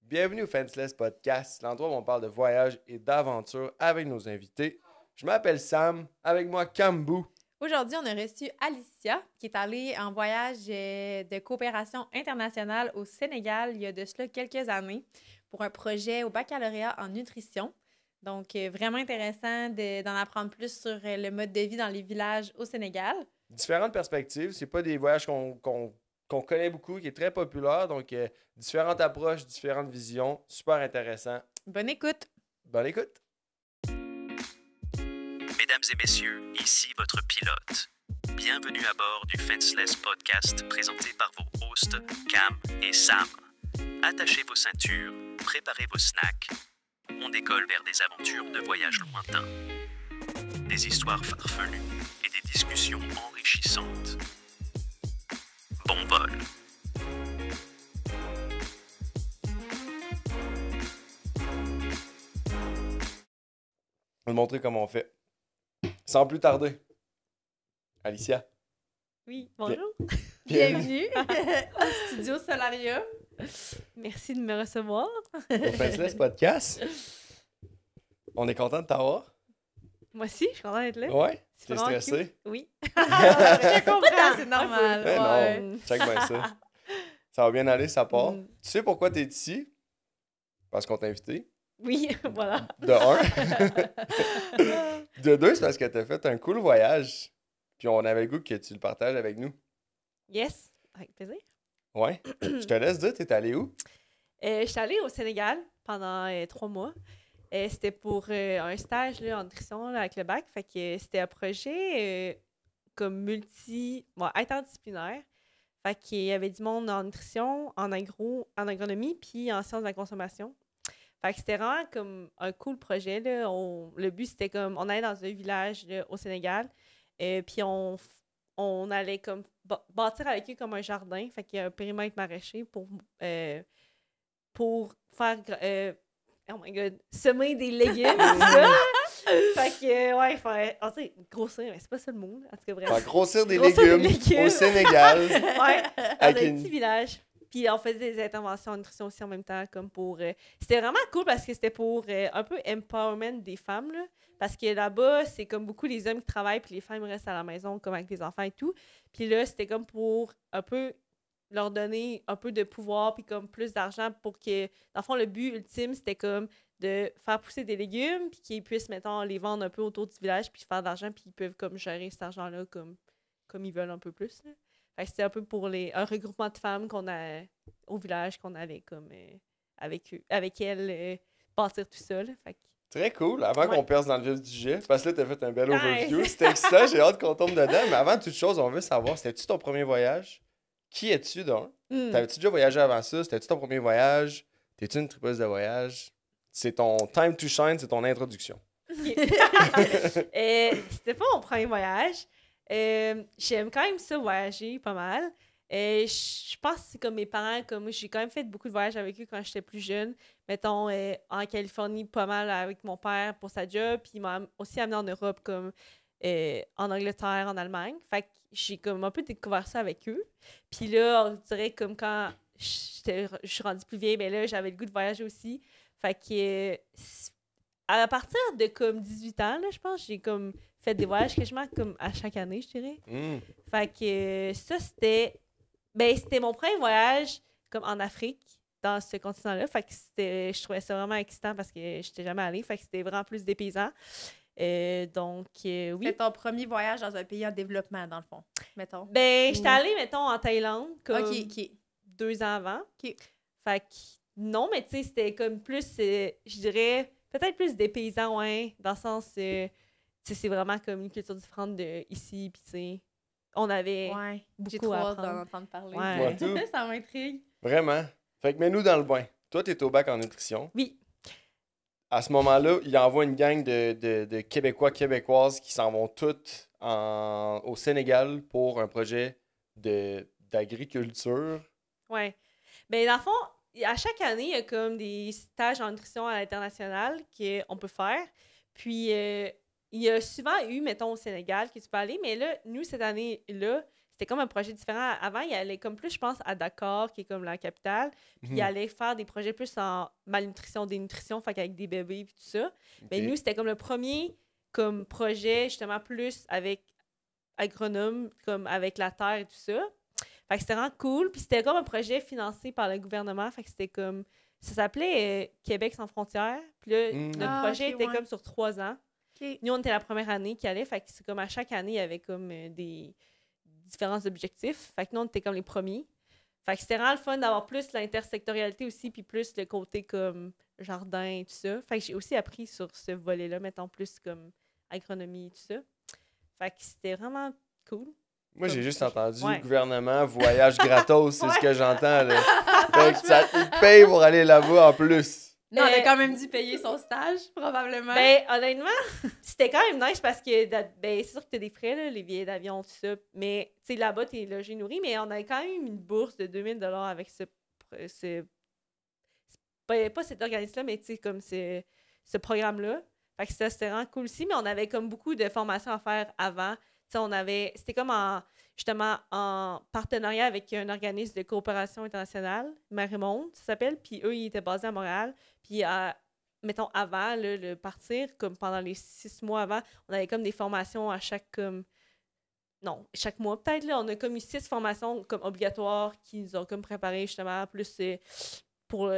Bienvenue au Fenceless Podcast, l'endroit où on parle de voyage et d'aventure avec nos invités. Je m'appelle Sam, avec moi Kambou. Aujourd'hui, on a reçu Alicia, qui est allée en voyage de coopération internationale au Sénégal il y a de cela quelques années pour un projet au baccalauréat en nutrition. Donc, vraiment intéressant d'en apprendre plus sur le mode de vie dans les villages au Sénégal. Différentes perspectives, c'est pas des voyages qu'on connaît beaucoup, qui est très populaire, donc différentes approches, différentes visions, super intéressant. Bonne écoute! Bonne écoute! Mesdames et messieurs, ici votre pilote. Bienvenue à bord du Fenceless Podcast présenté par vos hosts Cam et Sam. Attachez vos ceintures, préparez vos snacks. On décolle vers des aventures de voyage lointains. Des histoires farfelues et des discussions enrichissantes. Bon vol! On va te montrer comment on fait. Sans plus tarder, Alicia. Oui, bonjour! Bienvenue au studio Solarium. Merci de me recevoir. au Fenceless Podcast. On est content de t'avoir. Moi aussi, je suis contente d'être là. Ouais? C'est T'es vraiment stressé? cute. Oui. Je comprends, c'est normal. Ben Ouais. non, check bien ça. Ça va bien aller, ça part. Mm. Tu sais pourquoi t'es ici? Parce qu'on t'a invité. Oui, voilà. De un. De deux, c'est parce que t'as fait un cool voyage. Puis on avait le goût que tu le partages avec nous. Yes, avec plaisir. Ouais. Je te laisse dire, t'es allé où? Je suis allée au Sénégal pendant 3 mois. C'était pour un stage là, en nutrition là, avec le bac. Fait que c'était un projet comme interdisciplinaire. Fait qu'il y avait du monde en nutrition, en agronomie, puis en sciences de la consommation. Fait que c'était vraiment comme un cool projet. Là. Le but, c'était comme, on allait dans un village là, au Sénégal, puis on allait comme bâtir avec eux comme un jardin. Fait qu'il y a un périmètre maraîcher pour faire, oh my god, semer des légumes, tout ça. Fait que, ouais, faire, grossir, mais c'est pas ça le mot. En tout cas, bref. Faire grossir des Grossir légumes des légumes. au Sénégal. Ouais, dans Avec un une- petit village. Puis on faisait des interventions en nutrition aussi en même temps, comme pour... C'était vraiment cool parce que c'était pour un peu empowerment des femmes, là. Parce que là-bas, c'est comme beaucoup les hommes qui travaillent, puis les femmes restent à la maison, comme avec les enfants et tout. Puis là, c'était comme pour un peu leur donner un peu de pouvoir, puis comme plus d'argent pour que... Dans le fond, le but ultime, c'était comme de faire pousser des légumes, puis qu'ils puissent, mettons, les vendre un peu autour du village, puis faire de l'argent, puis ils peuvent comme gérer cet argent-là comme ils veulent un peu plus, là. Fait que c'était un peu pour un regroupement de femmes qu'on a au village, qu'on allait comme avec elles bâtir tout ça. Là. Fait que... Très cool. Avant Ouais. qu'on perce dans le vif du sujet, parce que là, t'as fait un bel Ouais. overview. C'était excitant, j'ai hâte qu'on tombe dedans. Mais avant toute chose, on veut savoir, c'était-tu ton premier voyage? Qui es-tu, donc? Hmm. T'avais-tu déjà voyagé avant ça? C'était-tu ton premier voyage? T'es-tu une tripeuse de voyage? C'est ton time to shine, c'est ton introduction. C'était pas mon premier voyage. J'aime quand même ça voyager pas mal. Je pense que c'est comme mes parents, comme moi, j'ai quand même fait beaucoup de voyages avec eux quand j'étais plus jeune. Mettons, en Californie, pas mal avec mon père pour sa job. Puis il m'a aussi amené en Europe, comme en Angleterre, en Allemagne. Fait que j'ai comme un peu découvert ça avec eux. Puis là, on dirait comme quand je suis rendue plus vieille, ben là, j'avais le goût de voyager aussi. Fait que à partir de comme 18 ans, là, je pense, j'ai comme fait des voyages quasiment comme à chaque année, je dirais. Mm. Fait que ça, c'était mon premier voyage comme en Afrique, dans ce continent-là. Fait que je trouvais ça vraiment excitant parce que j'étais jamais allée. Fait que c'était vraiment plus dépaysant. Donc, oui. C'est ton premier voyage dans un pays en développement, dans le fond, mettons. Ben, j'étais allée, mettons, en Thaïlande, comme OK. 2 ans avant. OK. Fait que non, mais tu sais, c'était comme plus, je dirais, peut-être plus dépaysant, ouais, dans le sens, tu sais, c'est vraiment comme une culture différente de ici, puis tu sais, on avait Ouais. J'ai beaucoup trop à hâte d'en apprendre. entendre parler. Ouais. Moi, tout. Ça m'intrigue. Vraiment. Fait que mets-nous dans le bain. Toi, t'es au bac en nutrition. Oui. À ce moment-là, il envoie une gang de Québécois, Québécoises qui s'en vont toutes au Sénégal pour un projet d'agriculture. Ouais. Ben, dans le fond, à chaque année, il y a comme des stages en nutrition à l'international qu'on peut faire. Puis, il y a souvent eu, mettons, au Sénégal, que tu peux aller. Mais là, nous, cette année-là, c'était comme un projet différent. Avant, il allait comme plus, je pense, à Dakar, qui est comme la capitale. Puis il allait faire des projets plus en malnutrition, dénutrition, fait qu'avec des bébés et tout ça. Mais nous, c'était comme le premier comme projet, justement, plus avec agronome, comme avec la terre et tout ça. Fait que c'était vraiment cool. Puis c'était comme un projet financé par le gouvernement. Fait que c'était comme... Ça s'appelait Québec sans frontières. Puis là, notre projet était comme sur 3 ans. Nous, on était la première année qui allait. Fait que c'est comme à chaque année, il y avait comme des différents objectifs. Fait que nous, on était comme les premiers. Fait que c'était vraiment le fun d'avoir plus l'intersectorialité aussi, puis plus le côté comme jardin et tout ça. Fait que j'ai aussi appris sur ce volet-là, mettons plus comme agronomie et tout ça. Fait que c'était vraiment cool. Moi, j'ai juste entendu gouvernement, voyage gratos, c'est ce que j'entends. Là. Fait que ça te paye pour aller là-bas en plus. Non, on a quand même dû payer son stage, probablement. Ben, honnêtement, c'était quand même nice parce que c'est sûr que t'as des frais, là, les billets d'avion, tout ça. Mais, tu sais, là-bas, t'es logé, nourri. Mais on a quand même une bourse de 2000 $ avec pas cet organisme-là, mais tu sais, comme ce programme-là. Fait que ça, c'était vraiment cool aussi. Mais on avait comme beaucoup de formations à faire avant. Tu sais, c'était comme justement en partenariat avec un organisme de coopération internationale, Marie-Monde, ça s'appelle. Puis eux, ils étaient basés à Montréal. Puis, mettons, avant là, le partir, comme pendant les 6 mois avant, on avait comme des formations à chaque mois peut-être. Là, on a comme eu 6 formations comme obligatoires qui nous ont comme préparé justement plus pour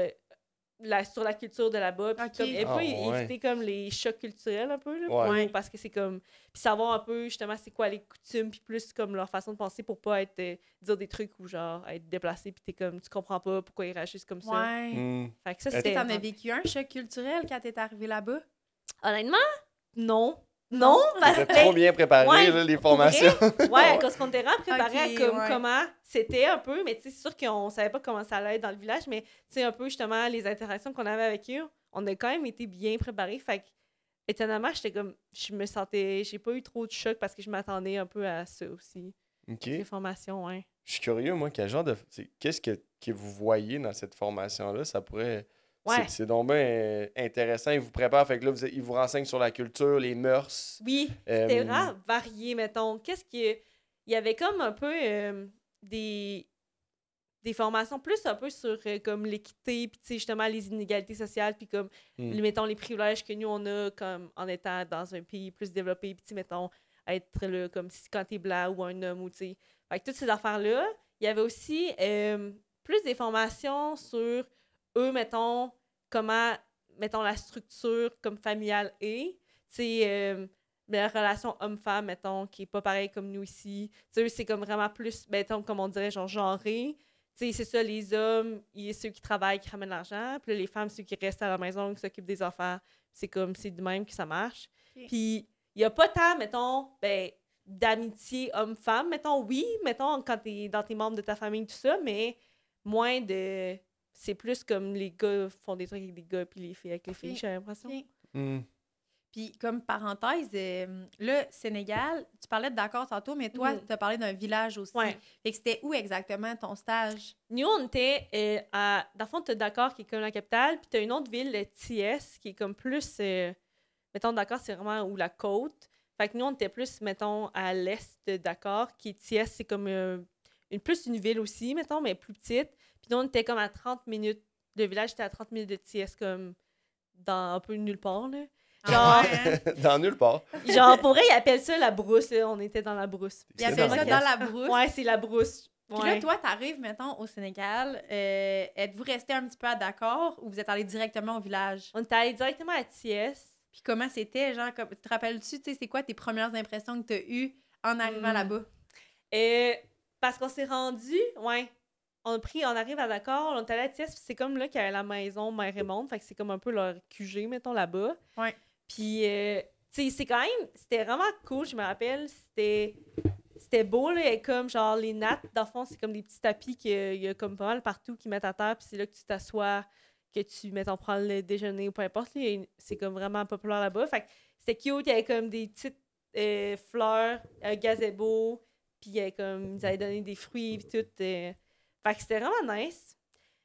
sur la culture de là-bas. Puis comme, éviter comme les chocs culturels un peu. Là, parce que c'est comme... Puis savoir un peu justement c'est quoi les coutumes, puis plus comme leur façon de penser pour pas être dire des trucs ou genre être déplacé, puis t'es comme, tu comprends pas pourquoi ils réagissent comme ça. Fait que ça, est-ce que t'en as vécu un choc culturel quand t'es arrivé là-bas? Honnêtement, non. Non, parce que trop bien préparé, là, les formations. Parce qu'on était vraiment préparé à comment c'était un peu, mais tu sais, c'est sûr qu'on savait pas comment ça allait être dans le village, mais tu sais, un peu justement les interactions qu'on avait avec eux, on a quand même été bien préparés. Fait que, étonnamment, j'ai pas eu trop de choc parce que je m'attendais un peu à ça aussi. Les formations, Je suis curieux, moi, quel genre de... Qu'est-ce que vous voyez dans cette formation-là? Ça pourrait... C'est donc bien intéressant. Ils vous préparent, fait que là, ils vous renseignent sur la culture, les mœurs. Oui, c'était vraiment varié, mettons. Il y avait comme un peu des formations plus un peu sur comme l'équité, puis tu sais, justement, les inégalités sociales, puis comme, mettons, les privilèges que nous, on a comme en étant dans un pays plus développé, puis tu sais, mettons, être là, comme si quand t'es blanc ou un homme, ou tu sais. Fait que toutes ces affaires-là. Il y avait aussi plus des formations sur eux, mettons, comment, mettons, la structure comme familiale est. Tu sais, la relation homme-femme, mettons, qui est pas pareil comme nous ici. Tu sais, c'est comme vraiment plus, mettons, comme on dirait, genre genré. Tu sais, c'est ça, les hommes, ceux qui travaillent, qui ramènent l'argent. Puis là, les femmes, ceux qui restent à la maison, qui s'occupent des enfants. C'est comme, c'est de même que ça marche. Puis, il y a pas tant, mettons, d'amitié homme-femme. Mettons, oui, mettons, quand t'es dans tes membres de ta famille, tout ça, mais moins de... C'est plus comme les gars font des trucs avec des gars, puis les filles avec les filles, j'ai l'impression. Puis, comme parenthèse, le Sénégal, tu parlais de Dakar tantôt, mais toi, tu as parlé d'un village aussi. Fait que c'était où exactement ton stage? Nous, on était dans le fond, tu as Dakar qui est comme la capitale, puis tu as une autre ville, Thiès, qui est comme plus... mettons, Dakar, c'est vraiment où la côte. Fait que nous, on était plus, mettons, à l'est de Dakar, qui est Thiès, c'est comme plus une ville aussi, mettons, mais plus petite. Puis nous, on était comme à 30 minutes. Le village était à 30 minutes de Thiès, comme dans un peu nulle part, là. Genre... dans nulle part. Genre, pour vrai, ils appellent ça la brousse, là. On était dans la brousse. Ils appellent ça dans la brousse? Ouais, c'est la brousse. Puis là, toi, t'arrives, mettons, au Sénégal. Êtes-vous resté un petit peu à Dakar ou vous êtes allé directement au village? On est allé directement à Thiès. Puis comment c'était, genre, tu te rappelles-tu, tu sais, c'est quoi tes premières impressions que t'as eues en arrivant là-bas? Parce qu'on s'est rendu, on arrive à Dakar, on est allé à Thiès, c'est comme là qu'il y avait la maison Mère et Monde, fait que c'est comme un peu leur QG, mettons, là-bas. Puis, tu sais, c'était vraiment cool, je me rappelle, c'était beau, là, et comme, genre, les nattes, dans le fond, c'est comme des petits tapis qu'il y a comme pas mal partout qui mettent à terre, puis c'est là que tu t'assois, que tu, mettons, prends le déjeuner ou peu importe, là, c'est comme vraiment populaire là-bas, fait que c'était cute, il y avait comme des petites fleurs, un gazebo, puis comme, ils avaient donné des fruits, puis tout, fait que c'était vraiment nice.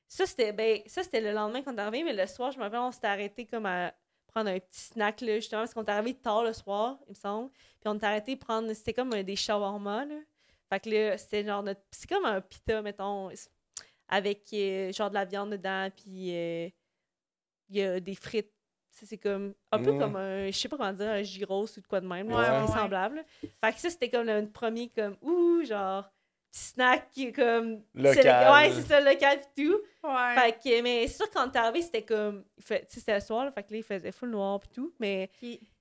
Ça, c'était le lendemain qu'on est arrivé, mais le soir, je me rappelle, on s'était arrêté comme à prendre un petit snack, là, justement, parce qu'on est arrivé tard le soir, il me semble. Puis on est arrêté prendre, c'était comme des shawarma, là. Fait que là, c'était genre c'est comme un pita, mettons, avec genre de la viande dedans, puis il y a des frites. Ça, c'est comme un peu comme un, je sais pas comment dire, un gyros ou de quoi de même, là, semblable. Fait que ça, c'était comme le premier, comme, genre, petit snack qui est comme... Local. Ouais, c'est ça, local pis tout. Ouais. Fait que, mais c'est sûr, quand t'es arrivé, c'était comme, tu sais, c'était le soir, là, fait que là, il faisait full noir pis tout, mais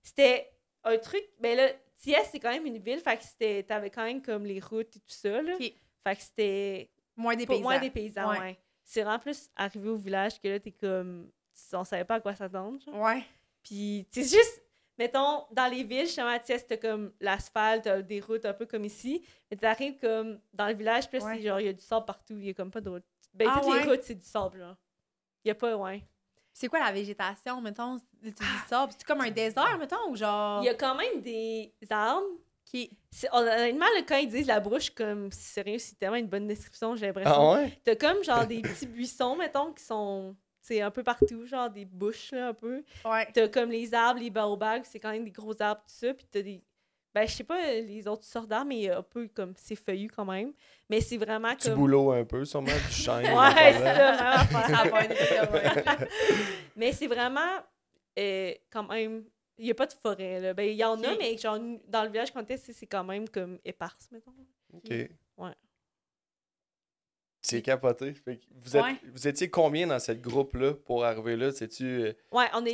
c'était un truc, ben là, Thiès, c'est quand même une ville, fait que t'avais quand même comme les routes et tout ça, là. Fait que c'était... Moins des paysans, ouais. C'est vraiment plus arrivé au village que là, t'es comme... On savait pas à quoi s'attendre. Ouais. Puis, c'est juste, mettons, dans les villes, justement, tu sais, t'as comme l'asphalte, des routes un peu comme ici. Mais t'arrives comme dans le village, puis là, c'est genre, il y a du sable partout. Il y a comme pas de route. Ben, toutes les routes, c'est du sable, là. Il y a pas, C'est quoi la végétation, mettons? Tu dis sable. C'est comme un désert, mettons, ou genre... Il y a quand même des arbres qui... Honnêtement, là, quand ils disent la bruche, comme, sérieux, c'est tellement une bonne description, j'ai l'impression. Ah ouais? T'as comme, genre, des petits buissons, mettons, qui sont... C'est un peu partout, genre des bush, là, un peu. Ouais. T'as comme les arbres, les baobabs, c'est quand même des gros arbres, tout ça. Puis t'as des... Ben, je sais pas les autres sortes d'arbres, mais un peu comme... C'est feuillu, quand même. Mais c'est vraiment comme... Du boulot un peu, sûrement, du chêne. Ouais, c'est ça, vraiment. Mais c'est vraiment... quand même... Il y a pas de forêt, là. Ben, il y en a, mais genre, dans le village qu'on était, c'est quand même comme éparse, mettons. OK. Ouais. C'est capoté. Fait que vous étiez combien dans cette groupe-là pour arriver là? C'était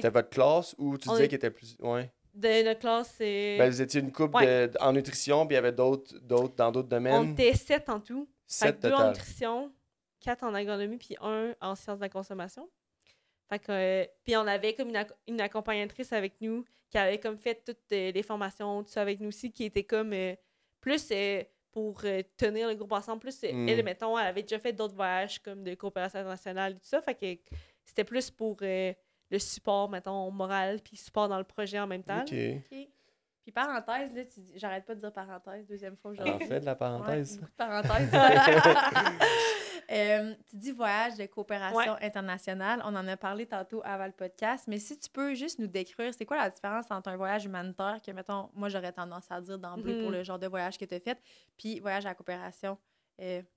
votre classe ou tu disais qu'il était plus... Ouais. De notre classe, c'est... Ben, vous étiez une couple en nutrition, puis il y avait d'autres dans d'autres domaines. On était 7 en tout. 7 2 en nutrition, 4 en agronomie, puis 1 en sciences de la consommation. Fait que... puis on avait comme une accompagnatrice avec nous qui avait comme fait toutes les formations, tout ça avec nous aussi, qui était comme plus... pour tenir le groupe ensemble. Plus, elle, mettons, elle avait déjà fait d'autres voyages comme de coopération internationale et tout ça. Fait que c'était plus pour le support, mettons, moral, puis support dans le projet en même temps. OK. Puis parenthèse, là, j'arrête pas de dire parenthèse, deuxième fois. En fait, de la parenthèse. Beaucoup de parenthèses. Tu dis voyage de coopération internationale. On en a parlé tantôt avant le podcast, mais si tu peux juste nous décrire, c'est quoi la différence entre un voyage humanitaire que, mettons, moi, j'aurais tendance à dire d'emblée pour le genre de voyage que tu as fait, puis voyage à la coopération.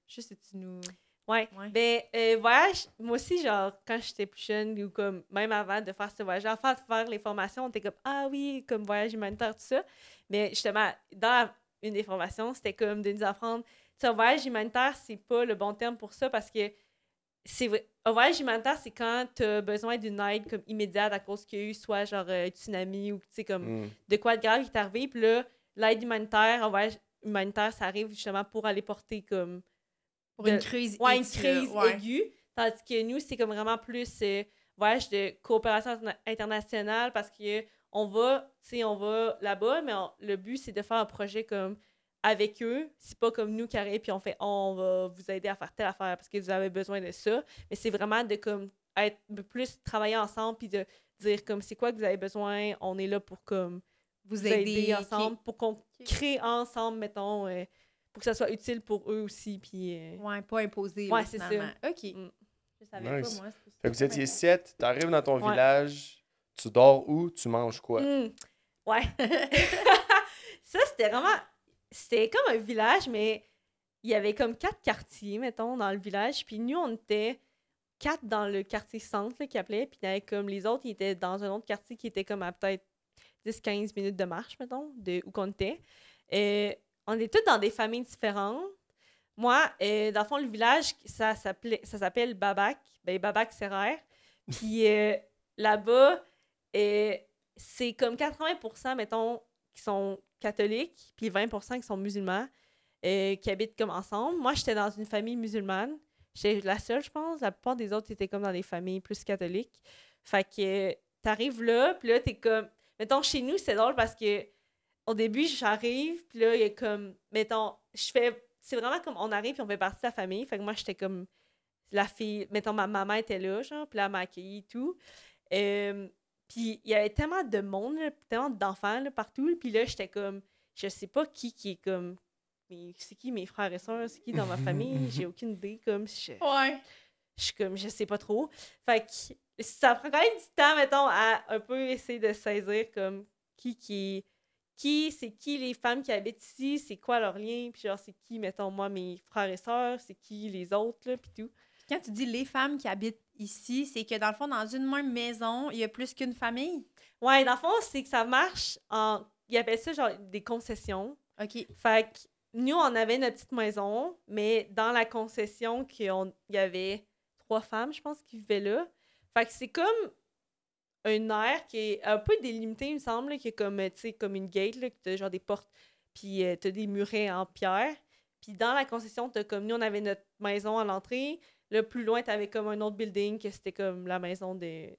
Juste si tu nous... Ouais. Ben, voyage, moi aussi, genre, quand j'étais plus jeune, ou comme, même avant de faire ce voyage, avant de faire les formations, on était comme, ah oui, comme voyage humanitaire, tout ça. Mais justement, dans une des formations, c'était comme de nous apprendre, tu sais, un voyage humanitaire, c'est pas le bon terme pour ça parce que un voyage humanitaire, c'est quand tu as besoin d'une aide comme immédiate à cause qu'il y a eu soit genre tsunami ou, tu sais, comme de quoi de grave qui est arrivé. Puis là, l'aide humanitaire, un voyage humanitaire, ça arrive justement pour aller porter comme. Pour une crise aiguë. Tandis que nous, c'est comme vraiment plus voyage de coopération internationale parce que on va là-bas, mais le but, c'est de faire un projet comme avec eux. C'est pas comme nous qui arrivons puis on fait on va vous aider à faire telle affaire parce que vous avez besoin de ça. Mais c'est vraiment de comme être plus travailler ensemble puis de dire comme c'est quoi que vous avez besoin. On est là pour comme vous aider ensemble pour qu'on crée ensemble, mettons... pour que ça soit utile pour eux aussi. Puis, ouais, pas imposé. Ouais, c'est ça. OK. Je savais pas, moi. Fait que vous étiez 7, t'arrives dans ton village, tu dors où, tu manges quoi? Ouais. Ça, c'était vraiment... C'était comme un village, mais il y avait comme 4 quartiers, mettons, dans le village. Puis nous, on était 4 dans le quartier centre, là, qu'ils appelaient. Puis il y avait comme les autres, ils étaient dans un autre quartier qui était comme à peut-être 10-15 minutes de marche, mettons, de où qu'on était. On est tous dans des familles différentes. Moi, dans le fond, le village, ça s'appelle Babac. Ben, Babac-Serrère. Puis là-bas, c'est comme 80%, mettons, qui sont catholiques, puis 20% qui sont musulmans, qui habitent comme ensemble. Moi, j'étais dans une famille musulmane. J'étais la seule, je pense. La plupart des autres étaient comme dans des familles plus catholiques. Fait que t'arrives là, puis là, t'es comme... Mettons, chez nous, c'est drôle parce que au début, j'arrive, puis là, il y a comme... Mettons, c'est vraiment comme on arrive, puis on fait partie de la famille. Fait que moi, j'étais comme la fille... Mettons, ma maman était là, genre, puis là, elle m'a accueillie et tout. Puis il y avait tellement de monde, là, tellement d'enfants là, partout. Puis là, j'étais comme... Je sais pas qui est comme... C'est qui mes frères et sœurs? C'est qui dans ma famille? J'ai aucune idée. Comme je suis comme... Je sais pas trop. Fait que ça prend quand même du temps, mettons, à un peu essayer de saisir comme qui c'est qui les femmes qui habitent ici, c'est quoi leur lien, puis genre, c'est qui, mettons, moi, mes frères et sœurs, c'est qui les autres, là, puis tout. Quand tu dis les femmes qui habitent ici, c'est que dans le fond, dans une même maison, il y a plus qu'une famille? Ouais, dans le fond, c'est que ça marche en... Ils appellent ça, genre, des concessions. OK. Fait que nous, on avait notre petite maison, mais dans la concession, il y avait 3 femmes, je pense, qui vivaient là. Fait que c'est comme un air qui est un peu délimité, il me semble, là, qui est comme, tu sais, comme une gate, là, que t'as genre des portes, puis t'as des murets en pierre. Puis dans la concession, t'as comme, nous, on avait notre maison à l'entrée. Là, plus loin, t'avais comme un autre building, que c'était comme la maison d'une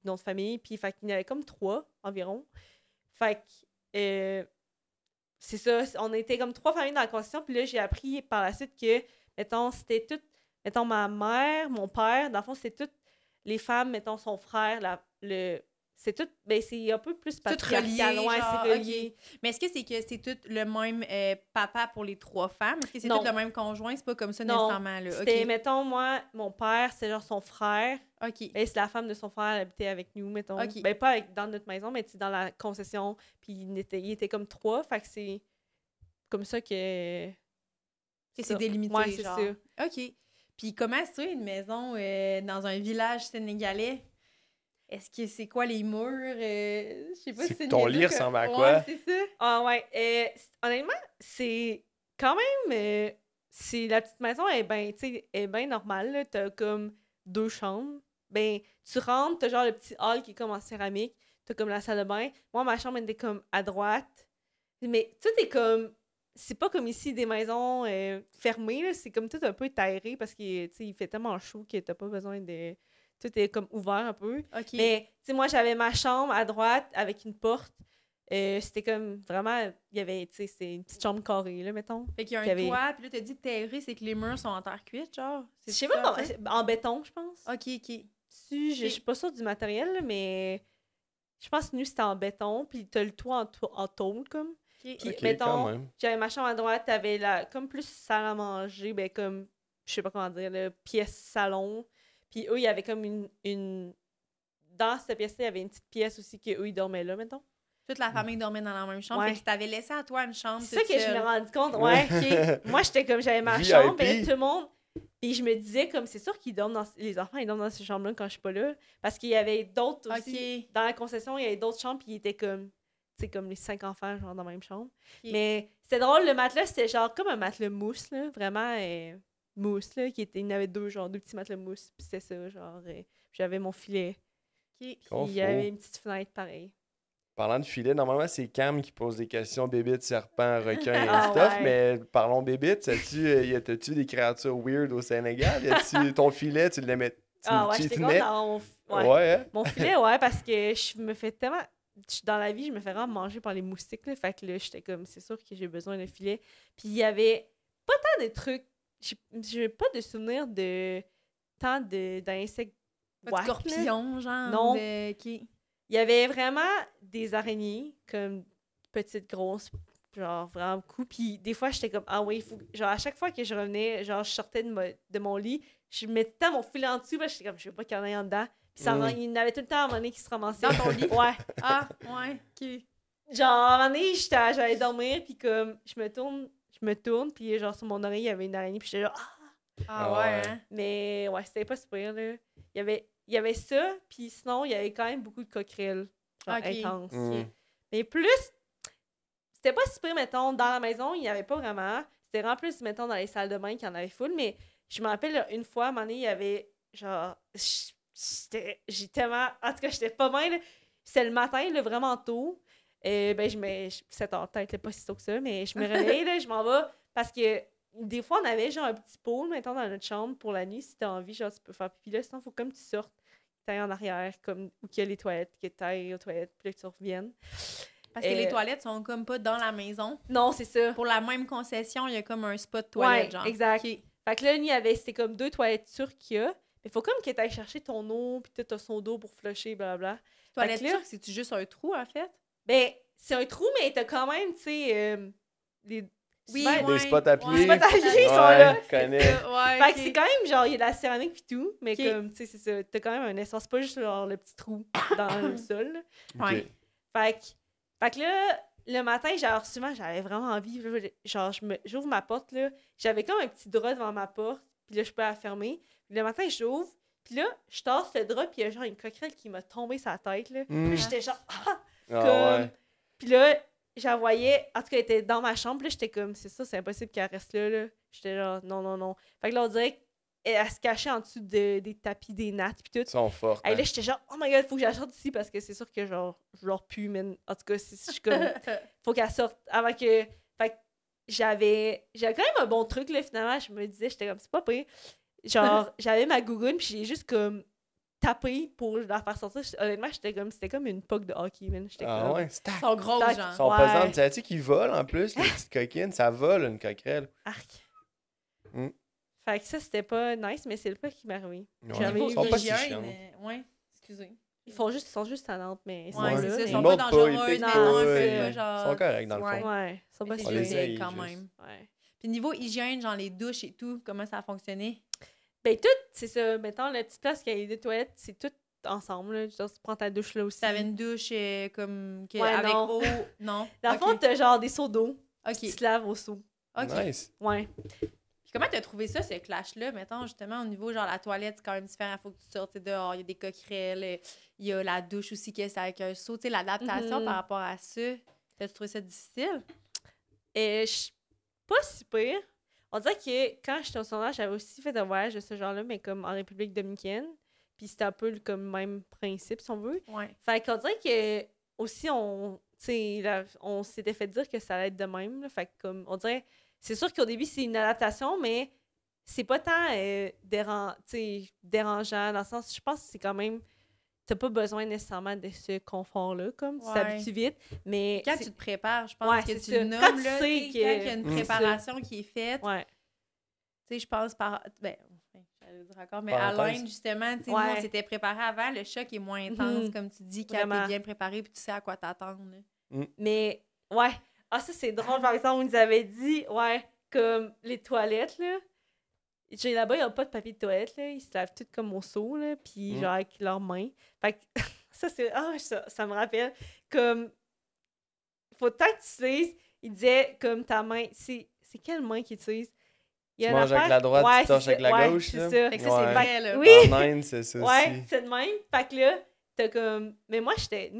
autre famille. Puis, fait qu'il y en avait comme 3 environ. Fait que, c'est ça, on était comme 3 familles dans la concession. Puis là, j'ai appris par la suite que, mettons, c'était tout, mettons, ma mère, mon père, dans le fond, c'était toutes les femmes, mettons, son frère, c'est tout, ben c'est un peu plus patriarcal, relié, ouais, genre, c'est relié. Okay. Mais est-ce que c'est tout le même papa pour les 3 femmes? Est-ce que c'est tout le même conjoint? C'est pas comme ça nécessairement, là? C'était, okay. Mettons, moi, mon père, c'est genre son frère. OK. Ben, c'est la femme de son frère, elle habitait avec nous, mettons. Okay. Ben, pas dans notre maison, mais dans la concession. Puis il était comme 3, fait que c'est comme ça que... c'est délimité, ouais, c'est genre. ça. OK. Puis comment c'est une maison dans un village sénégalais? Est-ce que c'est quoi les murs? Je sais pas si c'est ton lit ressemble à quoi? Ouais, c'est ça. Ah ouais. Honnêtement, c'est quand même... c'est la petite maison, elle est bien normale. Là. T'as comme 2 chambres. Ben, tu rentres, t'as genre le petit hall qui est comme en céramique. T'as comme la salle de bain. Moi, ma chambre, elle était comme à droite. Mais tout est comme... C'est pas comme ici des maisons fermées. Là. C'est comme tout un peu aéré parce qu'il fait tellement chaud que t'as pas besoin de... Tout est comme ouvert un peu. Okay. Mais, tu sais, moi, j'avais ma chambre à droite avec une porte. C'était comme vraiment... Il y avait, tu sais, c'était une petite chambre carrée, là, mettons. Fait qu'il y a un toit, puis là, t'as dit terré, c'est que les murs sont en terre cuite, genre? Je sais pas, en béton, je pense. OK. Je suis pas sûre du matériel, là, mais je pense que nous, c'était en béton, puis t'as le toit en tôle, comme. Okay. Puis, Okay, mettons, j'avais ma chambre à droite, t'avais comme plus salle à manger, ben comme, je sais pas comment dire, là, pièce salon. Puis eux, il y avait comme une... Dans cette pièce-là, il y avait une petite pièce aussi qu'eux, ils dormaient là, mettons. Toute la famille dormait dans la même chambre. Ouais. Fait qu'ils t'avaient laissé à toi une chambre. C'est ça que je me rendais compte. Ouais, OK. Moi, j'étais comme, j'avais ma VIP. chambre, et tout le monde... Puis je me disais, comme, c'est sûr qu'ils dorment les enfants, ils dorment dans ces chambres-là quand je suis pas là. Parce qu'il y avait d'autres aussi. Okay. Dans la concession, il y avait d'autres chambres, puis ils étaient comme... Tu sais, comme les 5 enfants, genre, dans la même chambre. Okay. Mais c'était drôle, le matelas, c'était genre comme un matelas mousse, là. Vraiment... mousse, là, il y en avait 2 petits matelas mousse, puis c'était ça, genre, j'avais mon filet. Okay. Il y avait une petite fenêtre, pareil. Parlant de filet, normalement, c'est Cam qui pose des questions bébites, serpents, requins et Ah, stuff, ouais. mais parlons bébites, as-tu des créatures weird au Sénégal? Ton filet, tu le mets... Ah ouais, j'étais contente dans Ouais, hein? mon filet, ouais, parce que je me fais tellement... Dans la vie, je me fais vraiment manger par les moustiques, là, fait que là, j'étais comme, c'est sûr que j'ai besoin d'un filet. Puis il y avait pas tant de trucs. J'ai pas de souvenir de tant d'insectes. Pas de scorpions, genre? Non. Okay. Il y avait vraiment des araignées, comme petites, grosses, genre vraiment cool. Puis des fois, j'étais comme, ah oui, il faut... Genre, à chaque fois que je revenais, genre, je sortais de mon lit, je mettais mon filet en dessous, j'étais comme, je veux pas qu'il y en ait en dedans. Puis ça, il y en avait tout le temps à un moment donné qui se ramassait. Dans ton lit? Ouais. Ah, ouais, OK. Genre, à un moment donné, j'allais dormir, puis comme, je me tourne, puis genre, sur mon oreille, il y avait une araignée, puis j'étais genre, ah! Ah ouais, hein? Mais ouais, c'était pas super, là. Il y avait ça, puis sinon, il y avait quand même beaucoup de coquerelles, genre, intenses. Mais plus, c'était pas super, mettons, dans la maison, il n'y avait pas vraiment. C'était vraiment plus, mettons, dans les salles de bain qu'il y en avait full, mais je me rappelle, là, une fois, à un moment donné, il y avait, genre, j'ai tellement... En tout cas, j'étais pas mal, là. C'était le matin, là, vraiment tôt. 7 heures, peut-être pas si tôt que ça, mais je me réveille, là, je m'en vais, parce que des fois, on avait genre un petit pôle, mettons, dans notre chambre pour la nuit, si t'as envie, genre, tu peux faire pipi là, sinon, il faut comme tu sortes, t'ailles en arrière, comme où qu'il y a les toilettes, que t'ailles aux toilettes, puis là, que tu reviennes. Parce que les toilettes sont comme pas dans la maison. Non, c'est ça. Pour la même concession, il y a comme un spot toilette, genre. Exact. Okay. Fait que là, c'était comme 2 toilettes turques qu'il y a, mais faut comme que t'ailles chercher ton eau, puis t'as son d'eau pour flusher, blablabla. Toilette turque, c'est-tu juste un trou, en fait? Ben, c'est un trou, mais t'as quand même, tu sais, des spots à pied. Les spots à pied sont là. Je connais. Fait que c'est quand même, genre, il y a de la céramique pis tout, mais Okay. comme, tu sais, c'est ça. T'as quand même un espace, pas juste, genre, le petit trou dans le sol. Ouais. Fait que là, le matin, genre, souvent, j'avais vraiment envie. Genre, j'ouvre ma porte, là. J'avais comme un petit drap devant ma porte. Puis là, je peux la fermer. Puis le matin, j'ouvre. Puis là, je tasse le drap. Puis il y a genre une coquerelle qui m'a tombé sa tête, là. Puis j'étais genre, comme... Puis là, j'en voyais... En tout cas, elle était dans ma chambre. Puis là, j'étais comme, c'est ça, c'est impossible qu'elle reste là, là. J'étais genre, non. Fait que là, on dirait qu'elle se cachait en dessous des tapis, des nattes, puis tout. Ils sont forts. Et là, j'étais genre, oh my god, faut que j'elle sorte d'ici parce que c'est sûr que genre, je leur pue, mais en tout cas, si je suis comme, faut qu'elle sorte avant que. Fait que j'avais quand même un bon truc, là, finalement. Je me disais, j'étais comme, c'est pas pire. Genre, j'avais ma gougoune, puis j'ai juste comme tapé pour la faire sortir. Honnêtement, c'était comme une puck de hockey, man. J'étais comme. Ouais, Ils sont gros, Tac. genre. Ils sont pesantes. Tu sais qu'ils volent en plus, les petites coquines. Ça vole une coquerelle. Arc. Mm. Fait que ça, c'était pas nice, mais c'est le pas qui m'est arrivé. Ouais. J'avais Ils sont pas si hygiène, chiants. Ouais, excusez. Ils sont juste tannantes, mais ils sont Ouais, là, c'est ça. mais- Ils Ils sont montent pas pas, dangereuses, ils piquent non, mais pas, non, c'est c'est ils pas genre... sont corrects dans le Ouais. fond. Ouais, ils sont pas Mais si On c'est les pires. essaye quand juste. même. Ouais. Puis niveau hygiène, genre les douches et tout, comment ça a fonctionné? Ben, tout, c'est ça. Mettons, la petite place qui a les deux toilettes, c'est tout ensemble. Là. Genre, tu prends ta douche là aussi. T'avais une douche comme... Ouais, avec non. eau? Non? Dans le Ok. fond, t'as genre des seaux d'eau. OK. Tu te laves au seau. OK. Nice. Ouais. Puis comment t'as trouvé ça, ce clash-là? Mettons, justement, au niveau, genre, la toilette, c'est quand même différent. Il faut que tu sortes dehors. Il y a des coquerelles. Il y a la douche aussi, qui est avec un seau. Tu sais, l'adaptation Mhm. par rapport à ça, t'as-tu trouvé ça difficile? Et pas si pire. On dirait que quand j'étais au secondaire, j'avais aussi fait un voyage de ce genre-là, mais comme en République dominicaine. Puis c'était un peu comme le même principe, si on veut. Ouais. Fait qu'on dirait que aussi, on s'était fait dire que ça allait être de même. Là. Fait que comme, on dirait, c'est sûr qu'au début, c'est une adaptation, mais c'est pas tant dérangeant, dans le sens, je pense que c'est quand même, t'as pas besoin nécessairement de ce confort-là, comme, tu Ouais. t'habitues vite, mais... Quand c'est- tu te prépares, je pense Ouais, que c'est tu ça. le nommes, Quand tu là, sais tu sais, que- quand il y a une C'est préparation qui est faite, Ouais. tu sais, je pense par... Ben, j'allais dire encore, mais Parenthèse. à l'Inde, justement, tu sais, nous, Ouais. on s'était préparé avant, le choc est moins intense, Mhm. comme tu dis, quand Vraiment. t'es bien préparé puis tu sais à quoi t'attendre. là. Mais, ouais. Ah, ça, c'est drôle, par exemple, on nous avait dit, ouais, comme les toilettes, là. Là-bas, il n'y a pas de papier de toilette, là. Ils se lavent tout comme au seau, là, puis genre avec leurs mains. Fait que, ça, c'est... Ah, ça me rappelle. Comme, faut tant que tu utilises, il disait, comme ta main... C'est quelle main qu'il utilise? Il y a Tu une manges avec affaire- la droite, ouais, tu torches c'est avec la ça. gauche, Ouais, là. c'est ça. Fait que ça, c'est Ouais. vrai, là. Oui. En Inde, c'est ça Ouais, aussi. c'est de même. Fait que là, t'as comme... Mais moi, j'étais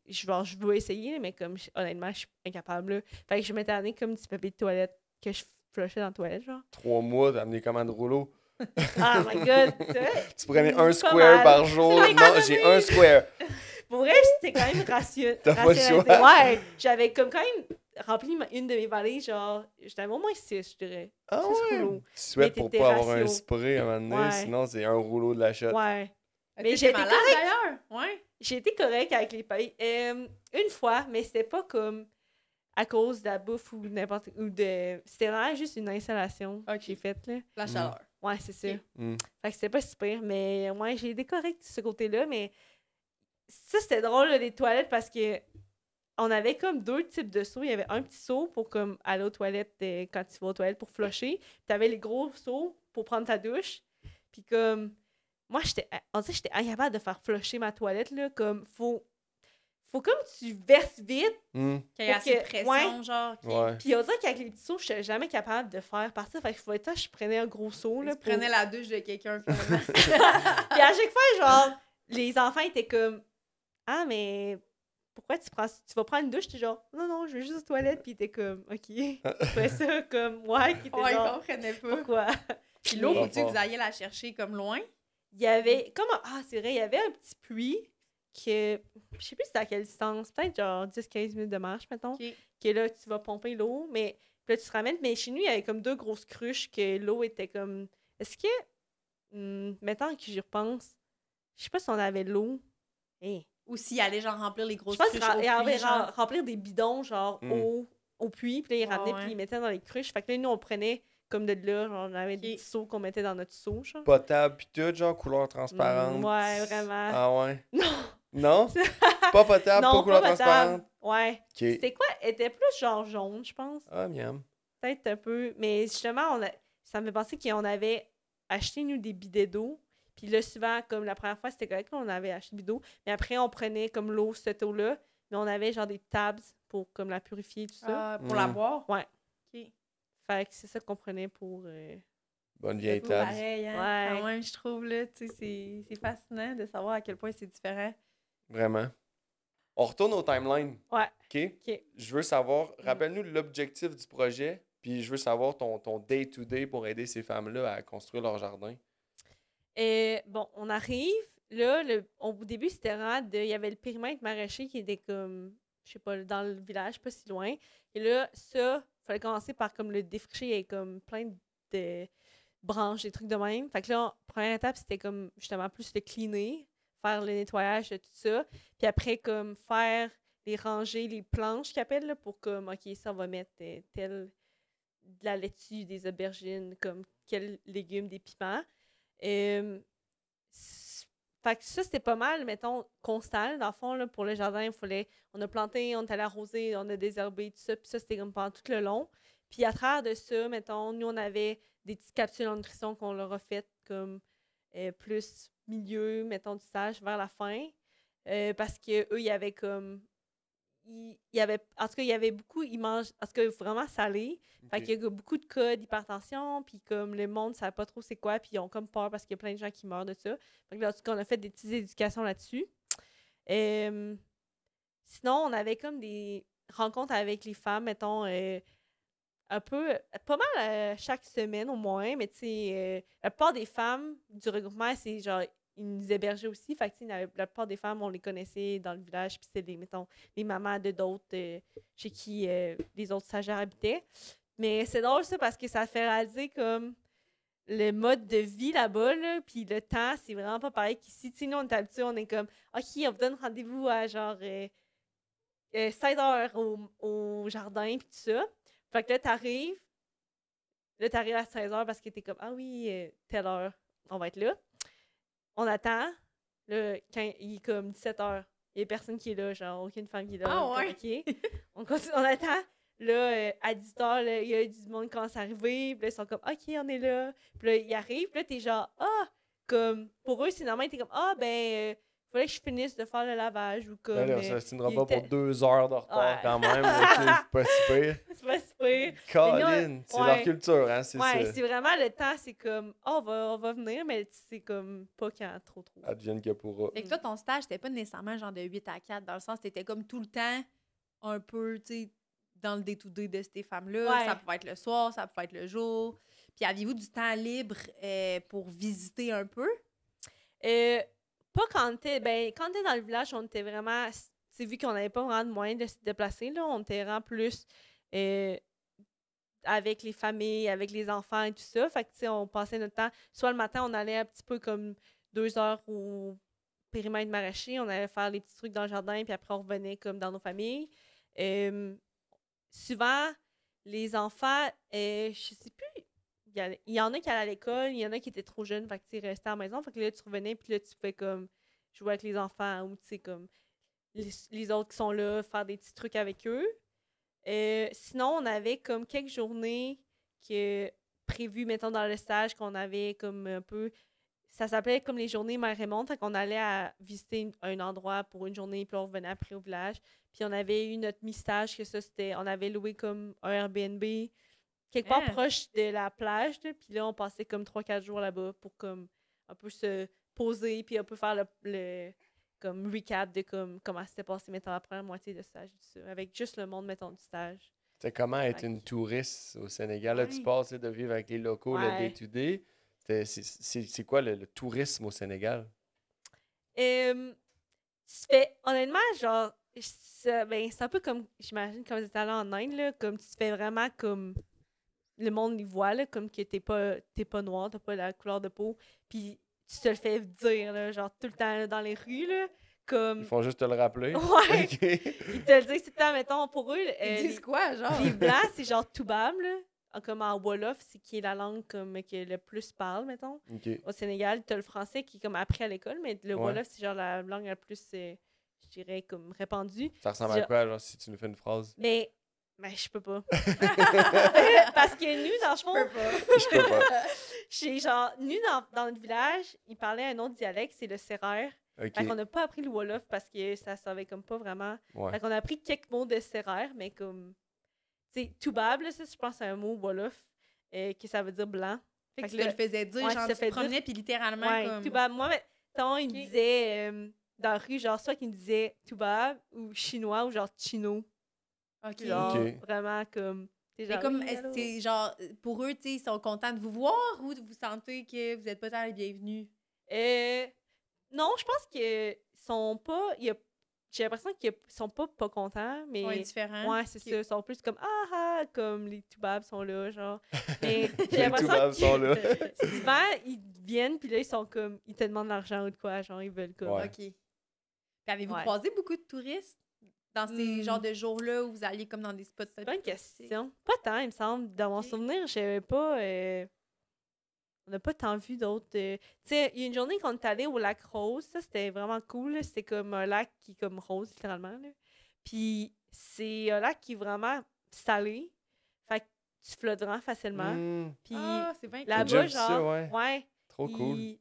genre, je veux essayer, mais comme, honnêtement, je suis incapable, là. Fait que je m'étais amené comme du papier de toilette que je flushais dans la toilette, genre. 3 mois, t'as amené comment de rouleau? Ah, my God! C'est vrai? Tu prenais Pas un square mal. par jour. C'est Non, j'ai un square. Pour vrai, j'étais quand même T'as pas le rationnalisée. choix. Ouais, j'avais comme quand même rempli une de mes valises, genre, j'étais au moins 6, je dirais. Ah 6 ouais? rouleaux. Tu souhaites Mais pour t'étais pas avoir un ratio. spray à un moment donné, Ouais. sinon c'est un rouleau de la shot. Ouais. Mais Mais j'ai j'ai été malade, correcte. d'ailleurs. Ouais. J'ai été correcte avec les pailles. Une fois, mais c'était pas comme à cause de la bouffe ou n'importe ou de. C'était vraiment juste une installation que j'ai faite, là. La chaleur. Ouais, c'est ça. Ok. Mm. Fait que c'était pas super, mais ouais, j'ai été correcte de ce côté-là, mais ça, c'était drôle, là, les toilettes, parce que on avait comme 2 types de seaux. Il y avait un petit seau pour comme aller aux toilettes quand tu vas aux toilettes pour flusher. Puis t'avais les gros seaux pour prendre ta douche. Puis comme, moi, j'étais incapable de faire flusher ma toilette, là, comme, faut comme tu verses vite. Mm. Qu'il y ait Pour assez de que- pression, ouais. genre. Qui... Ouais. Puis on dirait qu'avec les petits seaux, je suis jamais capable de faire partir. Fait que faut être je prenais un gros seau, là. Tu prenais la douche de quelqu'un, finalement. Puis à chaque fois, genre, les enfants étaient comme, ah, mais pourquoi tu vas prendre une douche? T'es genre, non, je vais juste aux toilettes. Puis t'es comme, OK. Après ça, comme, ouais, qui était Ouais, ils genre, comprenaient pas. pourquoi? Puis l'eau, Mais- faut-tu que vous alliez la chercher comme loin? Il y avait, c'est vrai, il y avait un petit puits que, je sais plus c'était à quelle distance, peut-être genre 10-15 minutes de marche, mettons, Ok. que là, tu vas pomper l'eau, mais puis là, tu te ramènes. Mais chez nous, il y avait comme 2 grosses cruches que l'eau était comme, est-ce que, mettons que j'y repense, je sais pas si on avait l'eau. Hey. Ou s'ils allaient, genre, remplir les grosses Je pense cruches qu'il au y avait puits, genre. remplir des bidons, genre, au puits, puis là, ils Ouais, ramenaient, ouais. puis ils mettaient dans les cruches. Fait que là, nous, on prenait comme de là, genre, on avait des Ok. petits seaux qu'on mettait dans notre seau, genre. Potable pis tout, genre couleur transparente. Ouais, vraiment. Ah ouais? Non. Non? Pas potable, Non, pas couleur pas transparente? potable. Ouais. Ok. C'était quoi? Elle était plus genre jaune, je pense. Ah, miam. Peut-être un peu. Mais justement, ça me fait penser qu'on avait acheté, nous, des bidets d'eau. Puis là, souvent, comme la première fois, c'était correct, là, on avait acheté des bidons. Mais après, on prenait comme l'eau, cette eau-là. Mais on avait genre des tabs pour comme la purifier, tout ça. Pour la boire? Ouais. OK. Fait que c'est ça qu'on prenait pour... Bonne vieille C'est table. pareil, hein? Ouais. Quand même, je trouve, là, tu sais, c'est fascinant de savoir à quel point c'est différent. Vraiment. On retourne au timeline. Ouais. OK? Je veux savoir, rappelle-nous l'objectif du projet, puis je veux savoir ton day-to-day pour aider ces femmes-là à construire leur jardin. Bon, on arrive. Là, au début, c'était vraiment il y avait le périmètre maraîcher qui était comme, je sais pas, dans le village, pas si loin. Et là, ça, il fallait commencer par comme le défricher et comme plein de branches, des trucs de même. Fait que là, première étape, c'était comme justement plus le cleaner, faire le nettoyage de tout ça. Puis après, comme faire les rangées, les planches qu'ils appellent, là, pour comme, OK, ça, on va mettre de la laitue, des aubergines, comme quels légumes, des piments. Fait que ça, c'était pas mal, mettons, constant. Dans le fond, là, pour le jardin, on a planté, on est allé arroser, on a désherbé, tout ça. Puis ça, c'était comme pendant tout le long. Puis à travers de ça, mettons, nous, on avait des petites capsules en nutrition qu'on leur a faites comme plus milieu, mettons, du stage vers la fin. Parce qu'eux, il y avait comme... en tout cas, il y avait beaucoup... Ils mangent... En tout cas, vraiment salé. Fait qu'il y a beaucoup de cas d'hypertension, puis comme le monde ne savait pas trop c'est quoi, puis ils ont comme peur parce qu'il y a plein de gens qui meurent de ça. Fait que là, en tout cas, on a fait des petites éducations là-dessus. Sinon, on avait comme des rencontres avec les femmes, mettons, un peu, pas mal chaque semaine au moins, mais tu sais, la plupart des femmes du regroupement, c'est genre, ils nous hébergeaient aussi. Fait que la plupart des femmes, on les connaissait dans le village, puis c'était mettons, les mamans de d'autres chez qui les autres stagiaires habitaient. Mais c'est drôle ça parce que ça fait réaliser comme le mode de vie là-bas, là, puis le temps, c'est vraiment pas pareil qu'ici. Tu sais, nous, on est habitués, on est comme, OK, on vous donne rendez-vous à genre 16h au jardin, puis tout ça. Fait que là, t'arrives à 16h parce que t'es comme, ah oui, telle heure, on va être là. On attend, là, quand il est comme 17h, il n'y a personne qui est là, genre, aucune femme qui est là. Ah ouais? OK. On continue, on attend. Là, à 18h, il y a du monde qui commence à arriver. Puis là, ils sont comme, OK, on est là. Puis là, ils arrivent. Puis là, t'es genre, comme, pour eux, c'est normal. T'es comme, fallait que je finisse de faire le lavage. Ou comme. Là, ça se tiendra pas pour 2 heures de retard quand même. C'est pas si pire. C'est pas si pire. Colin, c'est leur culture, hein, c'est ça. C'est vraiment le temps, c'est comme, on va venir, mais c'est comme pas quand trop. Advienne que pourra. Fait que toi, ton stage, c'était pas nécessairement genre de 8 à 4, dans le sens que t'étais comme tout le temps un peu, tu sais, dans le day-to-day de ces femmes-là. Ouais. Ça pouvait être le soir, ça pouvait être le jour. Puis aviez-vous du temps libre pour visiter un peu? Pas quand t'es dans le village, on était vraiment, c'est vu qu'on n'avait pas vraiment de moyens de se déplacer, là, on était vraiment plus avec les familles, avec les enfants et tout ça. Fait que, tu sais, on passait notre temps, soit le matin, on allait un petit peu comme 2 heures au périmètre maraîcher, on allait faire les petits trucs dans le jardin, puis après, on revenait comme dans nos familles. Souvent, les enfants, je sais plus, il y en a qui allaient à l'école, il y en a qui étaient trop jeunes, fait que tu restais à la maison, fait que là, tu revenais, puis là, tu pouvais comme jouer avec les enfants, ou tu sais, comme les autres qui sont là, faire des petits trucs avec eux. Sinon, on avait comme quelques journées prévues, mettons, dans le stage, qu'on avait comme un peu... Ça s'appelait comme les journées Mère Raymond, fait qu'on allait visiter un endroit pour une journée, puis on revenait après au village. Puis on avait eu notre mi-stage, que ça, c'était... On avait loué comme un Airbnb, quelque part proche de la plage, là, puis là, on passait comme 3-4 jours là-bas pour comme un peu se poser, puis un peu faire le comme recap de comme comment s'était passé, mettons, la première moitié de stage, tout ça, avec juste le monde, mettons, du stage. C'était comment être une touriste au Sénégal? Là, tu passes de vivre avec les locaux, le day-to-day. C'est quoi le tourisme au Sénégal? Honnêtement, genre, c'est un peu comme, j'imagine, quand vous êtes allé en Inde, là, comme tu te fais vraiment comme le monde y voit, là, comme que t'es pas noir, t'as pas la couleur de peau, puis tu te le fais dire, là, genre tout le temps là, dans les rues, là, comme... Ils font juste te le rappeler? Ouais! Okay. Ils te le disent tout le temps, mettons, pour eux... Ils disent quoi, genre? Les Blancs, c'est genre Toubab, là, comme en Wolof, c'est qui est la langue comme que le plus parle, mettons. Okay. Au Sénégal, t'as le français qui est comme appris à l'école, mais le Wolof, c'est genre la langue la plus, je dirais, comme répandue. Ça ressemble à quoi, genre, si tu nous fais une phrase? Mais je peux pas. Parce que nous, dans le fond... Je peux pas. Genre, nous, dans le village, ils parlaient un autre dialecte, c'est le sérère. OK. Fait qu'on n'a pas appris le Wolof parce que ça servait comme pas vraiment. Ouais. Fait qu'on a appris quelques mots de Serer, mais comme... Tu sais, Toubab, là, ça, je pense, c'est un mot Wolof, que ça veut dire blanc. Fait que Fait tu que te là- le faisais dire, Ouais, genre, tu te tu fais te promenais, puis littéralement, Ouais, comme... Toubab. Moi, mettons, il me Ok. disait dans la rue, genre, soit qu'il me disait Toubab ou chinois ou genre chino. OK. Genre, Ok. vraiment comme. T'es Mais genre, comme, oui, allô? c'est genre, pour eux, tu sais, ils sont contents de vous voir ou vous sentez que vous n'êtes pas tant les bienvenus? Non, je pense qu'ils sont pas. J'ai l'impression qu'ils sont pas contents, mais. Ils sont indifférents? Ouais, c'est Ok. ça. Ils sont plus comme comme les Toubabs sont là, genre. Mais j'ai Les l'impression Toubabs sont là. souvent, ils viennent, puis là, ils sont comme. Ils te demandent de l'argent ou de quoi, genre, ils veulent comme. Ouais. OK. Puis avez-vous Ouais. croisé beaucoup de touristes dans ces Hmm. genres de jours-là où vous alliez comme dans des spots? C'est pas une question. Pas tant, il me semble. Dans mon Ok. souvenir, j'avais pas. On n'a pas tant vu d'autres. Tu sais, il y a une journée qu'on est allé au lac Rose. Ça, c'était vraiment cool. Là. C'était comme un lac qui est comme rose, littéralement. Là. Puis c'est un lac qui est vraiment salé. Fait que tu flottes vraiment facilement. Hmm. Puis C'est bien J'ai déjà là-bas, vu ça, genre. ouais. Trop cool.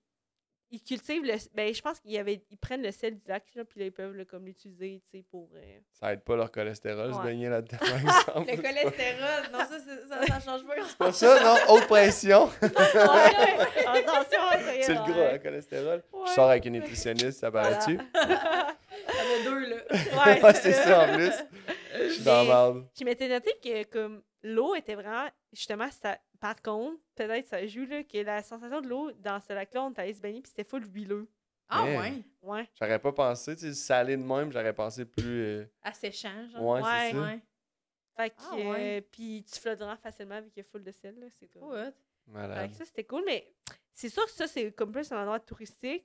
Ils cultivent le. Ben, je pense ils prennent le sel du lac, là, puis là, ils peuvent comme l'utiliser, tu sais, pour. Ça aide pas leur cholestérol, se Ouais. baigner là-dedans, par exemple. Le cholestérol, non, ça change pas. C'est pas ça, non? Haute pression. Ouais, attention, C'est le gras, hein, cholestérol. Je sors avec une nutritionniste, ça paraît-tu? Il y en a deux, là. Ouais, C'est ça, en plus. Je suis dans la merde. Je m'étais noté que comme l'eau était vraiment justement ça. Par contre, peut-être ça joue là que la sensation de l'eau dans ce lac-là, on est allé se baigner puis c'était full huileux. Ah, Man. ouais. Ouais. J'aurais pas pensé, tu sais, salé de même, j'aurais pensé plus... Asséchant, genre. Ouais, Ouais. c'est ça. Ouais. Fait que Ah, ouais. puis tu flottes vraiment facilement vu qu'il y a full de sel là, c'est comme. What? Fait Malade. que ça c'était cool mais c'est sûr que ça c'est comme plus un endroit touristique.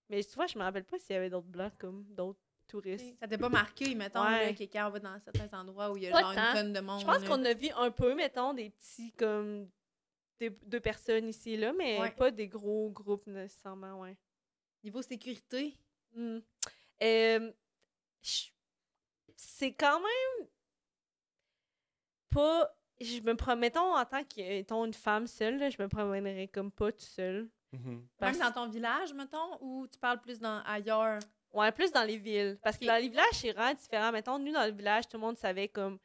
Mais tu vois, je me rappelle pas s'il y avait d'autres blancs comme d'autres touristes. Ça t'a pas marqué, mettons, Ouais. là, que quand on va dans certains endroits où il y a Pas genre tant. une tonne de monde. Je pense là. qu'on a vu un peu, mettons, des petits comme deux personnes ici et là, mais Ouais. pas des gros groupes nécessairement, ouais. Niveau sécurité, Hmm. C'est quand même pas. Je me mettons, en tant que une femme seule, là, je me promènerais comme pas toute seule. Mhm. Parce- même dans ton village, mettons, ou tu parles plus dans ailleurs? Ouais, plus dans les villes. Parce que Ok. dans les villages, c'est vraiment différent. Mettons, nous, dans le village, tout le monde savait comme.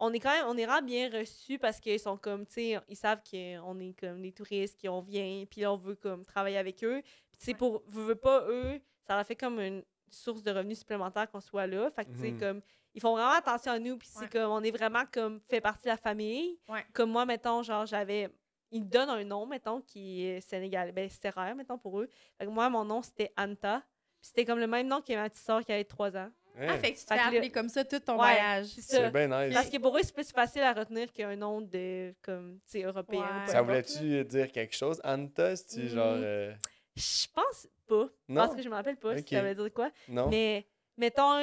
On est vraiment bien reçus parce qu'ils sont comme, tu sais, ils savent qu'on est comme des touristes, qu'on vient, puis là, on veut comme travailler avec eux. Puis, tu sais, Ouais. veut pas, eux, ça leur fait comme une source de revenus supplémentaires qu'on soit là. Fait que, tu sais, Mhm. comme, ils font vraiment attention à nous, puis Ouais. c'est comme, on est vraiment comme, fait partie de la famille. Ouais. Comme moi, mettons, genre, ils me donnent un nom, mettons, qui est sénégalais. Ben, c'est rare, mettons, pour eux. Fait que moi, mon nom, c'était Anta. Puis c'était comme le même nom que ma petite soeur qui avait 3 ans. Hein? Ah, fait que tu te Fait fais que appeler là- comme ça tout ton Ouais, voyage. c'est ça. C'est bien nice. Parce que pour eux, c'est plus facile à retenir qu'un nom de, comme, tu sais, européen. Ouais. ou peu Ça importe, là. voulait-tu dire quelque chose? Anta, c'est-tu Mhm. genre... Je pense pas. Non? Parce que je me rappelle pas Ok. si ça veut dire quoi. Non? Mais, mettons,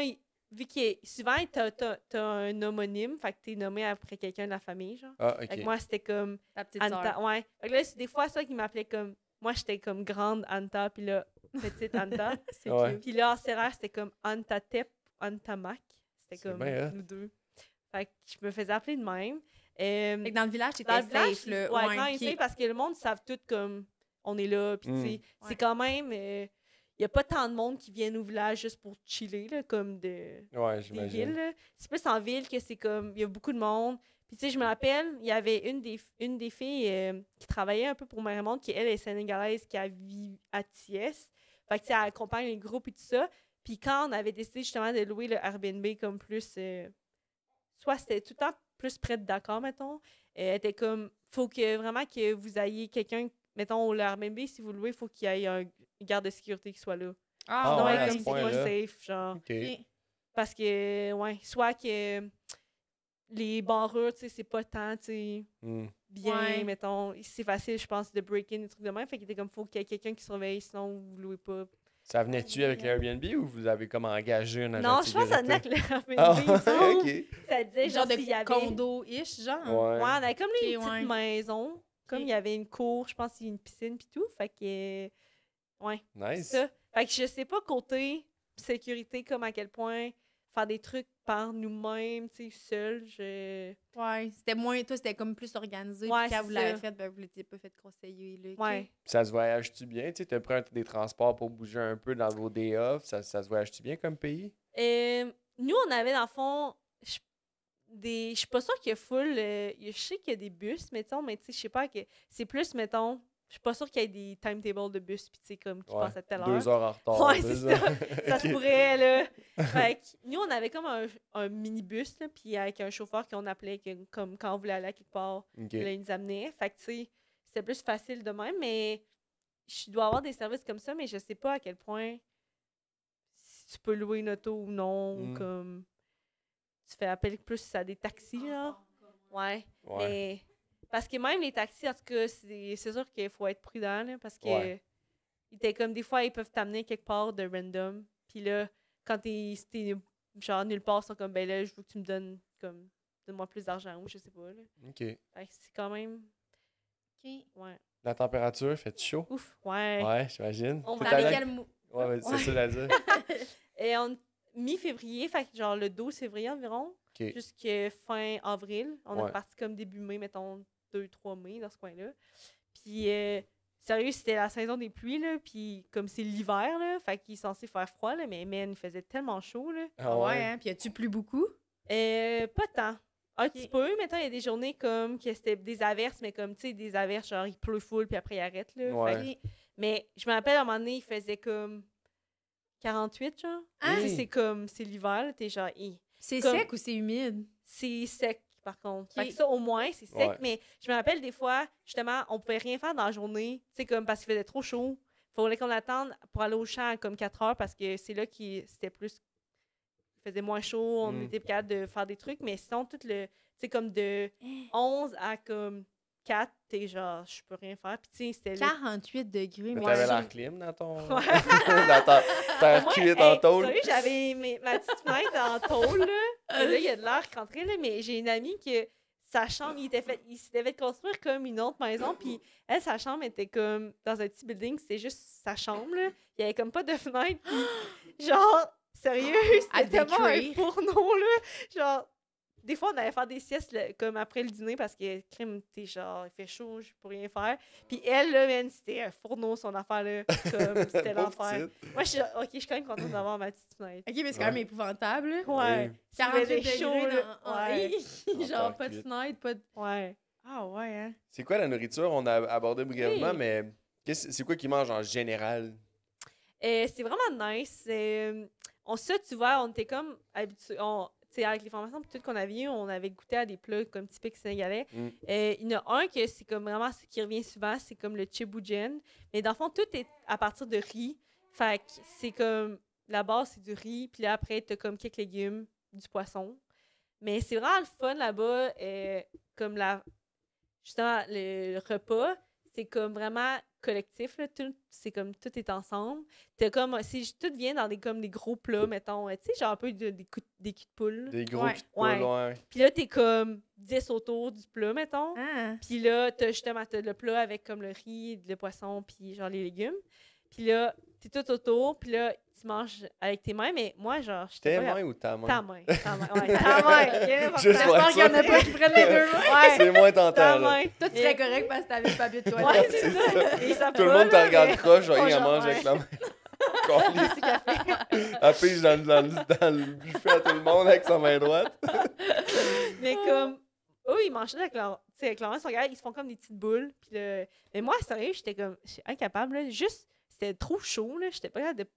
vu que souvent, t'as un homonyme, fait que t'es nommé après quelqu'un de la famille, genre. Ah, Fait que OK. moi, c'était comme Ta petite Anta. sœur. Ouais. Fait que là, c'est des fois, ça qui m'appelait comme... Moi, j'étais comme grande Anta, puis là, petite Anta. C'est Ouais. cute. Puis là, en serrère, c'était comme Antatep, Antamac. C'était C'est comme bien hot. nous deux. Fait que je me faisais appeler de même. Fait que dans le village, Dans t'étais le village, safe, là. ouais, quand même ok. safe, parce que le monde savent tout comme on est là, puis tu sais, Ouais. c'est quand même... Il n'y a pas tant de monde qui viennent au village juste pour chiller, là, comme Ouais, des villes. j'imagine. Là. C'est plus en ville que c'est comme... Il y a beaucoup de monde. Puis tu sais, je me rappelle, il y avait une des filles qui travaillait un peu pour Mère qui, elle, est sénégalaise, qui a vécu à Thiès. Fait que tu sais, elle accompagne les groupes et tout ça. Puis quand on avait décidé justement de louer le Airbnb comme plus... soit c'était tout le temps plus près de Dakar, mettons. Elle était comme... Faut que vraiment que vous ayez quelqu'un... Mettons, au Airbnb, si vous le louez, il faut qu'il y ait un garde de sécurité qui soit là. Ah, Sinon, ouais, elle à est ce comme c'est pas point-là. safe, genre. OK. Ok. Parce que, ouais, soit que les barrures, tu sais, c'est pas tant, tu sais, Hmm. bien, Ouais. mettons. C'est facile, je pense, de break-in, des trucs de même. Fait qu'il était comme, faut qu'il y ait quelqu'un qui surveille, sinon vous louez pas. Ça venait-tu avec l'Airbnb ou vous avez comme engagé un agent Non, de je pense que ça venait sécurité? avec le Airbnb, Ah, il me semble. OK. Ça disait, Genre genre, s'il y de avait... condo-ish, genre. Ouais. Ouais, on avait comme les Ok, petites ouais. maisons. Comme Ok. il y avait une cour, je pense qu'il y a une piscine pis tout. Fait que, ouais, Nice. ça. Fait que je sais pas côté sécurité, comme à quel point faire des trucs par nous-mêmes, tu sais, seuls. Ouais, c'était moins... Toi, c'était comme plus organisé. Ouais, puis quand c'est vous l'avez ça. fait, ben, vous l'étiez pas fait conseiller, là. Ouais. OK. Ça se voyage-tu bien? Tu sais, t'as pris des transports pour bouger un peu dans vos day off. Ça se voyage-tu bien comme pays? Nous, on avait, dans le fond, je suis pas sûre qu'il y a full... je sais qu'il y a des bus, mettons, mais tu sais, je sais pas, que c'est plus, mettons... Je suis pas sûre qu'il y ait des timetables de bus, puis tu sais, comme, qui passent à telle heure. 2 heures en retard. Ouais, c'est ça. Ça se pourrait, là. Fait que nous, on avait comme un minibus, là, puis avec un chauffeur qu'on appelait comme quand on voulait aller à quelque part, là, il nous amenait. Fait que, tu sais, c'était plus facile de même, mais je dois avoir des services comme ça, mais je sais pas à quel point si tu peux louer une auto ou non, ou comme... Tu fais appel plus à des taxis, là. Ouais. Mais... Parce que même les taxis, en tout cas, c'est sûr qu'il faut être prudent, là, parce que comme des fois, ils peuvent t'amener quelque part de random. Puis là, quand t'es genre nulle part, ils sont comme, ben là, je veux que tu me donnes, comme, donne-moi plus d'argent ou je sais pas, là. OK. Fait que c'est quand même... OK. Ouais. La température, fait-tu chaud? Ouf, ouais. Ouais, j'imagine. On T'es va allé- avec Quel mot? Ouais, c'est ça à dire. Et mi-février, fait que genre le 12 février environ, OK. jusqu'à fin avril. On Ouais. est parti comme début mai, mettons 2-3 mai dans ce coin-là. Puis, sérieux, c'était la saison des pluies, là. Puis, comme c'est l'hiver, là, fait qu'il est censé faire froid, là. Mais, man, il faisait tellement chaud, là. Ah Ouais, hein? Puis as-tu plu beaucoup? Pas tant. Un petit peu, mettons, il y a des journées comme que c'était des averses, mais comme, tu sais, des averses, genre, il pleut full, puis après, il arrête, là. Ouais. Fait que- mais je me rappelle, à un moment donné, il faisait comme 48, genre. Hein? Tu sais, c'est comme, c'est l'hiver, là, t'es genre, C'est Comme- sec ou c'est humide? c'est sec, par contre. Ok. Fait que ça, au moins, c'est sec. Ouais. Mais je me rappelle des fois, justement, on pouvait rien faire dans la journée. Tu sais, comme parce qu'il faisait trop chaud. Il fallait qu'on attende pour aller au champ à comme 4 heures parce que c'est là qu'il c'était plus. Il faisait moins chaud. On était capable de faire des trucs. Mais sinon, tout le. Tu sais, comme de 11 à comme 4, t'es genre, je peux rien faire. Puis, tu sais, c'était. 48 degrés. Mais Ouais. t'avais l'air clim dans ton... Ouais. dans ta Moi, cuite hey, en tôle. sérieux, j'avais ma petite fenêtre en tôle, là. Et là, il y a de l'air qui rentrait, là. Mais j'ai une amie que sa chambre, il s'était fait construire comme une autre maison. Puis elle, sa chambre était comme dans un petit building. C'était juste sa chambre, là. Il y avait comme pas de fenêtre. Puis, genre, sérieux, Elle c'était devait tellement un cuire. fourneau, là. Genre, des fois, on allait faire des siestes là, comme après le dîner parce que, crime, t'es genre, il fait chaud, je peux rien faire. Puis elle, là, man, c'était un fourneau, son affaire, là. Comme, c'était Pauvre l'enfer. petite. Moi, je suis quand même contente d'avoir ma petite fenêtre. OK, mais c'est quand même épouvantable. là. Ouais. Oui. 48 faisait degrés chaud, là. Ouais. Genre, pas de fenêtre, pas de... Ouais. Ah ouais, hein? C'est quoi la nourriture? On a abordé brièvement, Oui. mais c'est quoi qu'ils mangent en général? C'est vraiment nice. Ça, tu vois, on était comme habitués. Tu sais, avec les formations tout qu'on avait eues, on avait goûté à des plats comme typiques sénégalais. Il y en a un que c'est comme vraiment ce qui revient souvent, c'est comme le chiboujen. Mais dans le fond, tout est à partir de riz. Fait que c'est comme, la base, c'est du riz. Puis là, après, t'as comme quelques légumes, du poisson. Mais c'est vraiment le fun là-bas. Comme justement, le repas, c'est comme vraiment collectif, là, c'est comme tout est ensemble. T'as comme, tout vient dans des gros plats, mettons, tu sais, genre un peu des culs de poule. Des gros Ouais. culs de poule, ouais. Puis là, t'es comme 10 autour du plat, mettons. Ah. Puis là, t'as le plat avec comme le riz, le poisson, puis genre les légumes. Puis là, t'es tout autour, puis là, tu manges avec tes mains, mais moi, genre, j'étais Tes pas... mains ou ta main? Ta main, ouais, ta main. Bien important. Juste pour J'espère être qu'il y en a sûr. pas qui prennent les deux mains. Ouais, C'est moins ta tentant, là. main. Toi, tu serais correct parce que t'avais le papier de Ouais, toilette. c'est ça. Et ça Tout le va, monde te là, regarde mais- croche, genre, Oh, il en genre, mange ouais. avec la main. Elle pige dans le buffet à tout le monde avec sa main droite. Mais comme, eux, ils mangent ça avec leur main, ils se font comme des petites boules. Puis mais moi, sérieux, j'étais incapable. Là. Juste, c'était trop chaud. Là. J'étais pas capable de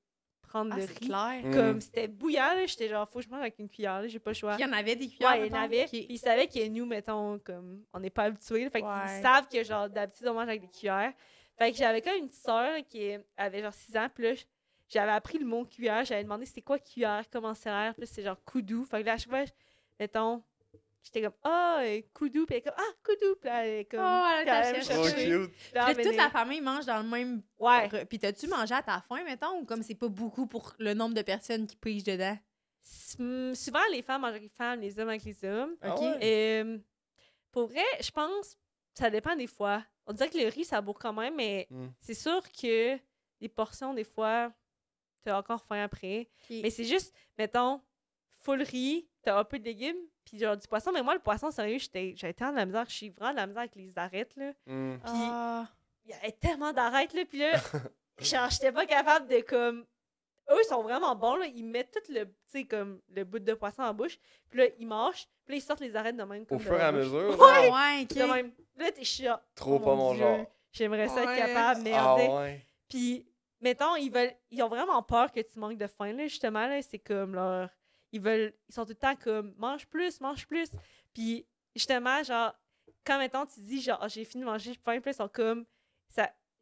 prendre Ah, le c'est riz. clair. Comme, c'était bouillant. Là. J'étais genre, faut que je mange avec une cuillère. Là. J'ai pas le choix. Il y en avait des cuillères. Ouais, il y en mettons? avait. Ok. Puis ils savaient que nous, mettons, comme, on n'est pas habitués. Fait Ouais. qu'ils savent que, genre, d'habitude, on mange avec des cuillères. Fait que j'avais comme une petite sœur qui avait genre 6 ans. Puis là, j'avais appris le mot cuillère. J'avais demandé c'était quoi cuillère, comment ça a l'air. Puis là, c'est genre coudou. Fait que là, à chaque fois, mettons, j'étais comme, coudou. Puis elle est comme, coudou. Puis là, elle est comme, Oh, elle puis elle allait me t'a Trop cherché. chercher. cute. Puis là, Là, elle toute venait. la famille mange dans le même... Ouais. Puis t'as-tu mangé à ta faim, mettons, ou comme c'est pas beaucoup pour le nombre de personnes qui pigent dedans? Souvent, les femmes mangent avec les femmes, les hommes avec les hommes. Ah OK. ouais? Pour vrai, je pense, ça dépend des fois. On dirait que le riz, ça bourre quand même, mais c'est sûr que les portions, des fois, t'as encore faim après. OK. Mais c'est juste, mettons, full riz, t'as un peu de légumes, puis genre du poisson. Mais moi, le poisson, sérieux, j'avais tellement de la misère. Je suis vraiment de la misère avec les arêtes, là. Puis il y avait tellement d'arêtes, là. Puis là, genre, j'étais pas capable de, comme... Eux, ils sont vraiment bons, là. Ils mettent tout le, tu sais, comme, le bout de poisson en bouche. Puis là, ils mâchent. Puis là, ils sortent les arêtes de même. Comme au fur et à mesure. Ouais, OK. De même. Là, t'es chiant. Trop pas mon genre. J'aimerais ça être capable, Ah merde. ouais. Puis, mettons, ils ont vraiment peur que tu manques de faim, là, justement, là. C'est comme leur... Ils sont tout le temps comme, mange plus, mange plus. Puis, justement, genre, quand, mettons, tu dis, genre, j'ai fini de manger, j'ai faim, puis ils sont comme...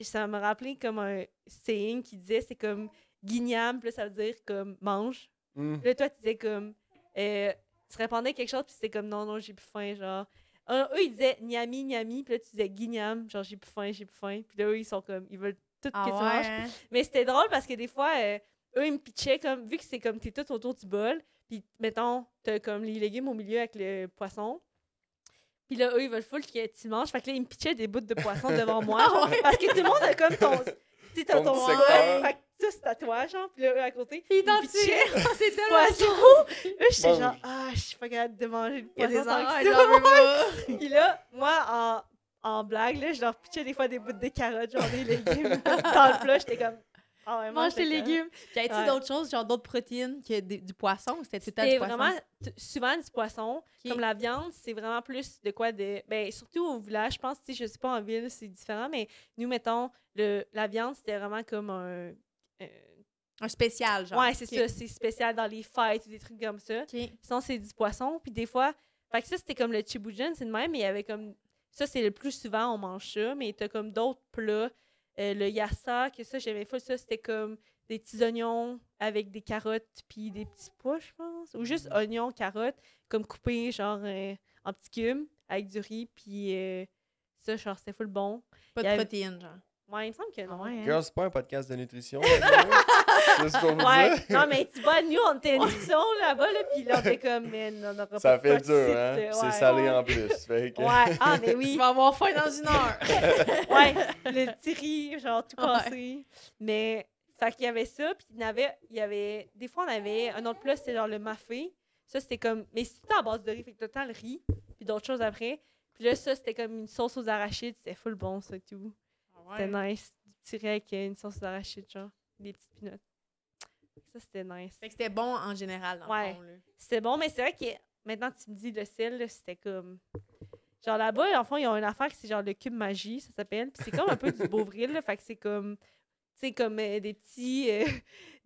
Ça me rappelait comme un saying qui disait, c'est comme... Guignam, puis là, ça veut dire comme mange. Puis là, toi, tu disais comme. Tu répondais quelque chose, puis c'était comme non, j'ai plus faim, genre. Eux, ils disaient niami, niami, puis là, tu disais guignam, genre j'ai plus faim, j'ai plus faim. Puis là, eux, ils sont comme. Ils veulent tout que tu manges. Mais c'était drôle parce que des fois, eux, ils me pitchaient comme. Vu que c'est comme t'es tout autour du bol, puis mettons, t'as comme les légumes au milieu avec le poisson. Puis là, eux, ils veulent full que tu manges. Fait que là, ils me pitchaient des bouts de poisson devant moi. Genre, parce que tout le monde a comme ton. Tu sais, t'as ton secteur. Fait que ça, c'est à toi, genre. Puis là, eux, à côté. Identique. C'est tellement Poisson. Eux, j'étais genre, je suis pas capable de manger le Il y a poisson. des tant que arêtes, ça. j'en veux pas. Puis là, moi, en blague, là, je leur pitchais des fois des bouts de carottes, genre des légumes. Dans le plat, j'étais comme, Mange tes légumes. Puis y a-t-il d'autres choses, genre d'autres protéines que du poisson? Ou c'était tout le temps du poisson? vraiment souvent du poisson. Comme la viande, c'est vraiment plus de quoi de... Ben, surtout au village, je pense, tu sais, je sais pas, en ville, c'est différent, mais nous, mettons, la viande, c'était vraiment comme un spécial, genre. Ouais, c'est ça, c'est spécial dans les fêtes ou des trucs comme ça. Sinon, c'est du poisson. Puis des fois... Fait que ça, c'était comme le chiboudjan, c'est de même, mais il y avait comme... Ça, c'est le plus souvent, on mange ça, mais t'as comme d'autres plats. Le yassa, que ça, j'aimais pas ça, c'était comme des petits oignons avec des carottes puis des petits pois, je pense. Ou juste oignons, carottes, comme coupés, genre en petits cubes, avec du riz, puis ça, genre, c'était full bon. Pas de protéines, genre. Ouais, il me semble que non. Ouais, Girl, c'est pas un podcast de nutrition. C'est ce qu'on vous dit. Non, mais tu vois, nous, on était en nutrition là-bas, là, puis là, on était comme, man, on n'aura pas Ça de fait potes dur, ici, hein? là. C'est Ouais. salé en plus. Fait que... Ouais, mais oui. Tu vas avoir faim dans 1 heure. Ouais, le petit riz, genre tout cassé. Mais, fait qu'il y avait ça, puis il y avait... Des fois, on avait un autre plat, c'était genre le mafé. Ça, c'était comme... Mais c'était tout à base de riz, fait que tout le temps le riz, puis d'autres choses après. Puis là, ça, c'était comme une sauce aux arachides. C'était full bon, ça, tout. C'était nice. Du petit riz avec une sauce aux arachides, genre. Des petites peanuts. Ça, c'était nice. Fait que c'était bon en général, dans le fond, là. C'était bon, mais c'est vrai que maintenant, tu me dis le sel, là, c'était comme... Genre là-bas, en fond, ils ont une affaire qui c'est genre le cube magie, ça s'appelle. Puis c'est comme un peu du Beauvril, là. Fait que c'est comme... Tu sais, comme des petits...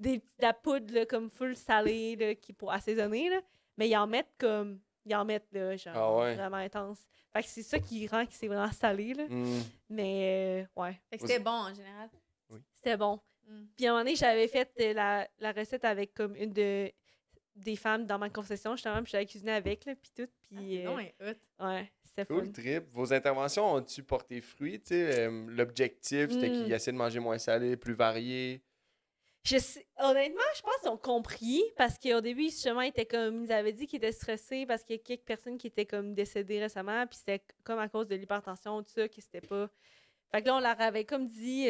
de la poudre, là, comme full salée, là, qui pour assaisonner, là. Mais ils en mettent comme... Ils en mettent, là, genre, vraiment intense. Fait que c'est ça qui rend que c'est vraiment salé, là. Mais, ouais. Fait que c'était bon, en général. Oui. C'était bon. Puis à un moment donné, j'avais fait la recette avec comme une des femmes dans ma concession, justement, puis j'avais cuisiné avec, là, puis tout. Puis, ouais, c'était fun. Cool trip. Vos interventions ont-tu porté fruit? Tu sais, l'objectif, c'était qu'ils essaient de manger moins salé, plus varié. Honnêtement, je pense qu'ils ont compris parce qu'au début, justement, ils avaient dit qu'ils étaient stressés parce qu'il y a quelques personnes qui étaient comme décédées récemment, puis c'était comme à cause de l'hypertension, tout ça, que c'était pas... Fait que là, on leur avait comme dit,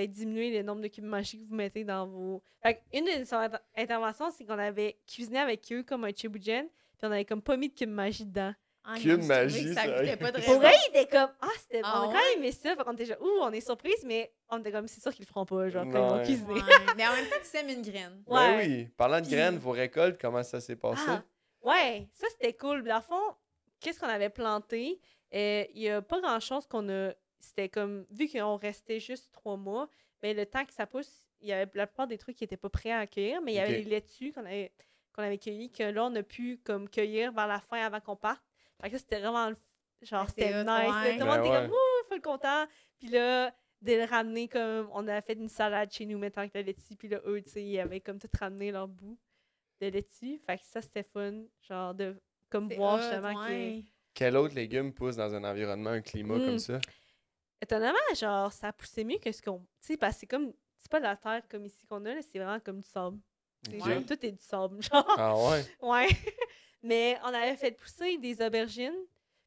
diminuer le nombre de cubes magiques que vous mettez dans vos... Fait qu'une de nos interventions, c'est qu'on avait cuisiné avec eux comme un chiboudjan, puis on avait comme pas mis de cubes magiques dedans. Cube magie, ça. Pour vrai, il était comme, c'était bon. On a quand même aimé ça. Fait qu'on était genre, on est surprise, mais on était comme, c'est sûr qu'ils le feront pas, genre, quand ils vont cuisiner. Mais en même temps, tu sèmes une graine. Ben oui. Parlant de graines, vos récoltes, comment ça s'est passé? Ouais, ça c'était cool. Dans le fond, qu'est-ce qu'on avait planté? Il y a pas grand-chose qu'on a... C'était comme, vu qu'on restait juste 3 mois, mais le temps que ça pousse, il y avait la plupart des trucs qui étaient pas prêts à accueillir, mais il y avait les laitues qu'on avait cueillis, que là, on a pu comme cueillir vers la fin avant qu'on parte. Fait que c'était vraiment, genre, c'était nice. Tout le monde était comme, full content. Puis là, de le ramener comme, on avait fait une salade chez nous, mettant avec la laitue, puis là, eux, tu sais, ils avaient comme tout ramené leur bout de laitue. Fait que ça, c'était fun, genre, de comme voir justement Quel autre légume pousse dans un environnement, un climat comme ça? Étonnamment, genre, ça poussait mieux que ce qu'on... Tu sais, parce que c'est comme... C'est pas de la terre comme ici qu'on a, là, c'est vraiment comme du sable. Genre, tout est du sable, genre. Ah ouais? Ouais. Mais on avait fait pousser des aubergines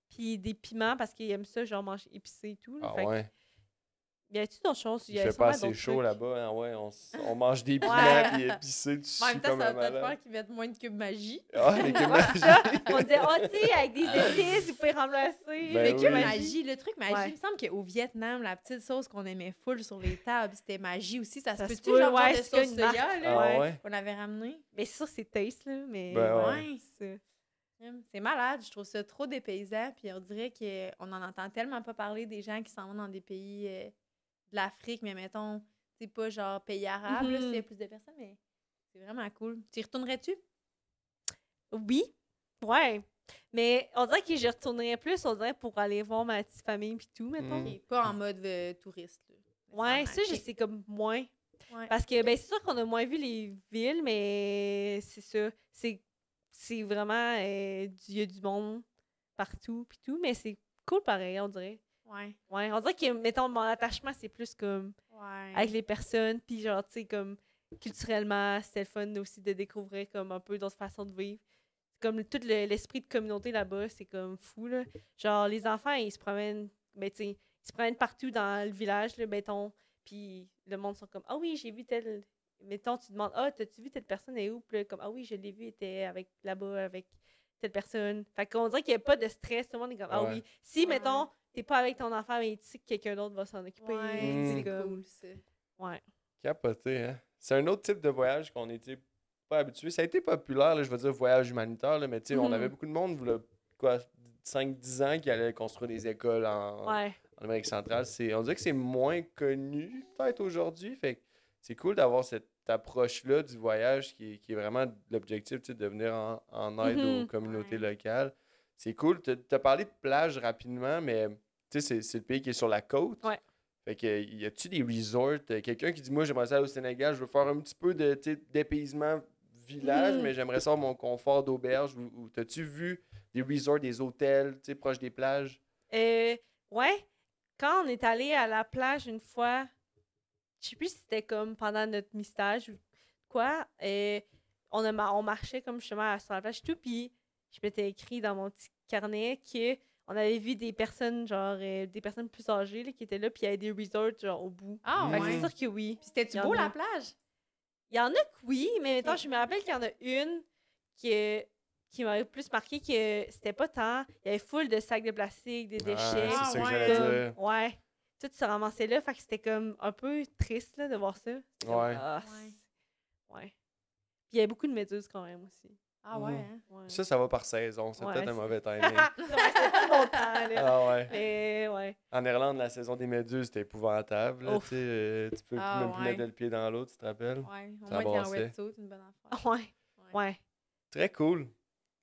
puis des piments parce qu'ils aiment ça, genre, manger épicé et tout. Là, Ah ouais? Y a-tu d'autres choses? Il fait pas assez chaud là-bas. Hein? Ouais, on mange des piments puis épicés dessus. En même temps, comme ça un va peut-être malade. faire qu'ils mettent moins de cubes magie. Ah, les cubes magiques. On disait, tu sais, avec des épices, vous pouvez remplacer. Ben Les cubes oui. magie, le truc magie, Ouais. il me semble qu'au Vietnam, la petite sauce qu'on aimait full sur les tables, c'était magie aussi. Ça se Ça se peut-tu, peut, genre ouais, de c'est sauce une marque. soya, là, Ah ouais? qu'on avait ramené? Mais c'est sûr, c'est taste, là. Mais Ben ouais. Ouais. C'est malade, je trouve ça trop dépaysant. Puis on dirait qu'on en entend tellement pas parler des gens qui s'en vont dans des pays de l'Afrique, mais mettons, c'est pas genre pays arabe, là, Mhm. s'il y a plus de personnes, mais c'est vraiment cool. Tu y retournerais-tu? Oui, ouais. Mais on dirait que j'y retournerais plus, on dirait, pour aller voir ma petite famille puis tout, mettons. Mm. Ok, pas en mode touriste. Là, Ouais, ça, nécessairement. je sais comme moins. Ouais. Parce que, ben, c'est sûr qu'on a moins vu les villes, mais c'est ça. C'est vraiment, il y a du monde partout puis tout, mais c'est cool pareil, on dirait. Ouais. Ouais, on dirait que, mettons, mon attachement, c'est plus comme Ouais. avec les personnes, puis genre, tu sais, comme culturellement, c'était le fun aussi de découvrir comme un peu d'autres façons de vivre. Comme tout l'esprit de communauté là-bas, c'est comme fou, là. Genre, les enfants, ils se promènent, ben, tu sais, ils se promènent partout dans le village, là, mettons, puis le monde sont comme, ah oui, j'ai vu tel... Mettons, tu demandes, ah, t'as-tu vu telle personne est où? Puis là, comme, ah oui, je l'ai vu, elle était avec là-bas, avec telle personne. Fait qu'on dirait qu'il n'y a pas de stress, tout le monde est comme, ah Ouais. oui. Si, Ouais. mettons, t'es pas avec ton enfant, mais tu sais que quelqu'un d'autre va s'en occuper. Ouais, Mm. c'est comme... cool, ça. Ouais. Capoté, hein? C'est un autre type de voyage qu'on n'était pas habitué. Ça a été populaire, là, je veux dire, voyage humanitaire, là, mais tu sais, on Mhm. avait beaucoup de monde, là, quoi, 5-10 ans, qui allait construire des écoles en Ouais. Amérique centrale. On dirait que c'est moins connu, peut-être, aujourd'hui. Fait que c'est cool d'avoir cette approche-là du voyage qui est vraiment l'objectif, tu sais, de venir en aide Mhm. aux communautés Ouais. locales. C'est cool. Tu as parlé de plage rapidement, mais tu sais, c'est le pays qui est sur la côte. Ouais. Fait que, y a-tu des resorts? Quelqu'un qui dit, moi, j'aimerais ça aller au Sénégal, je veux faire un petit peu de, tu sais, d'épaisement village, Mhm. mais j'aimerais ça avoir mon confort d'auberge. Ou t'as-tu vu des resorts, des hôtels, tu sais, proches des plages? Ouais. Quand on est allé à la plage une fois, je sais plus si c'était comme pendant notre mi-stage ou quoi, on marchait comme justement sur la plage et tout, puis je m'étais écrit dans mon petit carnet que on avait vu des personnes, genre, des personnes plus âgées là, qui étaient là, puis il y avait des resorts, genre, au bout. Ah, Fait que ouais. c'est sûr que oui. Puis c'était-tu Il y beau, en a. la plage? Il y en a que oui, mais maintenant, je me rappelle qu'il y en a une qui m'avait plus marqué que c'était pas tant. Il y avait full de sacs de plastique, des déchets. c'est ça que ouais. j'allais Comme, dire. ouais. Tout se ramassait là, fait que c'était comme un peu triste là, de voir ça. C'était comme, Ouais. ah, Ouais. ouais. Puis il y avait beaucoup de méduses quand même aussi. Ah ouais, hein? Ouais. Ça va par saison. C'est Ouais, peut-être un c'est- mauvais timing. Ouais, c'était pas longtemps, là. Ah ouais. Mais ouais. En Irlande, la saison des méduses, c'était épouvantable. Là, Ouf. tu sais, tu peux Ah, même plus ouais. mettre le pied dans l'autre, tu te rappelles? Ouais. Au Ça moins, t'es en brassait. wetsuit, une bonne affaire. Ouais. Ouais. Très cool.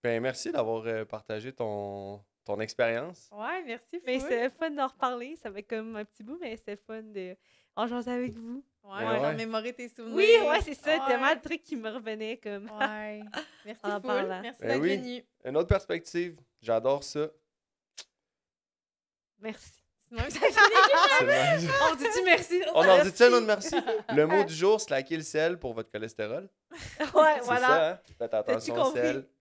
Ben, merci d'avoir partagé ton expérience. Ouais, merci, Mais full. c'était fun d'en reparler. Ça fait comme un petit bout, mais c'était fun de en jaser avec vous. Ouais, Ouais. d'en mémorer tes souvenirs. Oui, ouais, c'est ça. Ouais. Tellement de trucs qui me revenaient comme. Ouais. Merci, En full. parlant. Merci Ben d'être oui. venu. Une autre perspective. J'adore ça. Merci. Sinon, ça finit. C'est le même. On dit-tu merci? On en dit ça, un autre merci. Le mot du jour, slacker le sel pour votre cholestérol. Ouais, C'est voilà. ça, hein? Faites T'as-tu attention au compris? sel.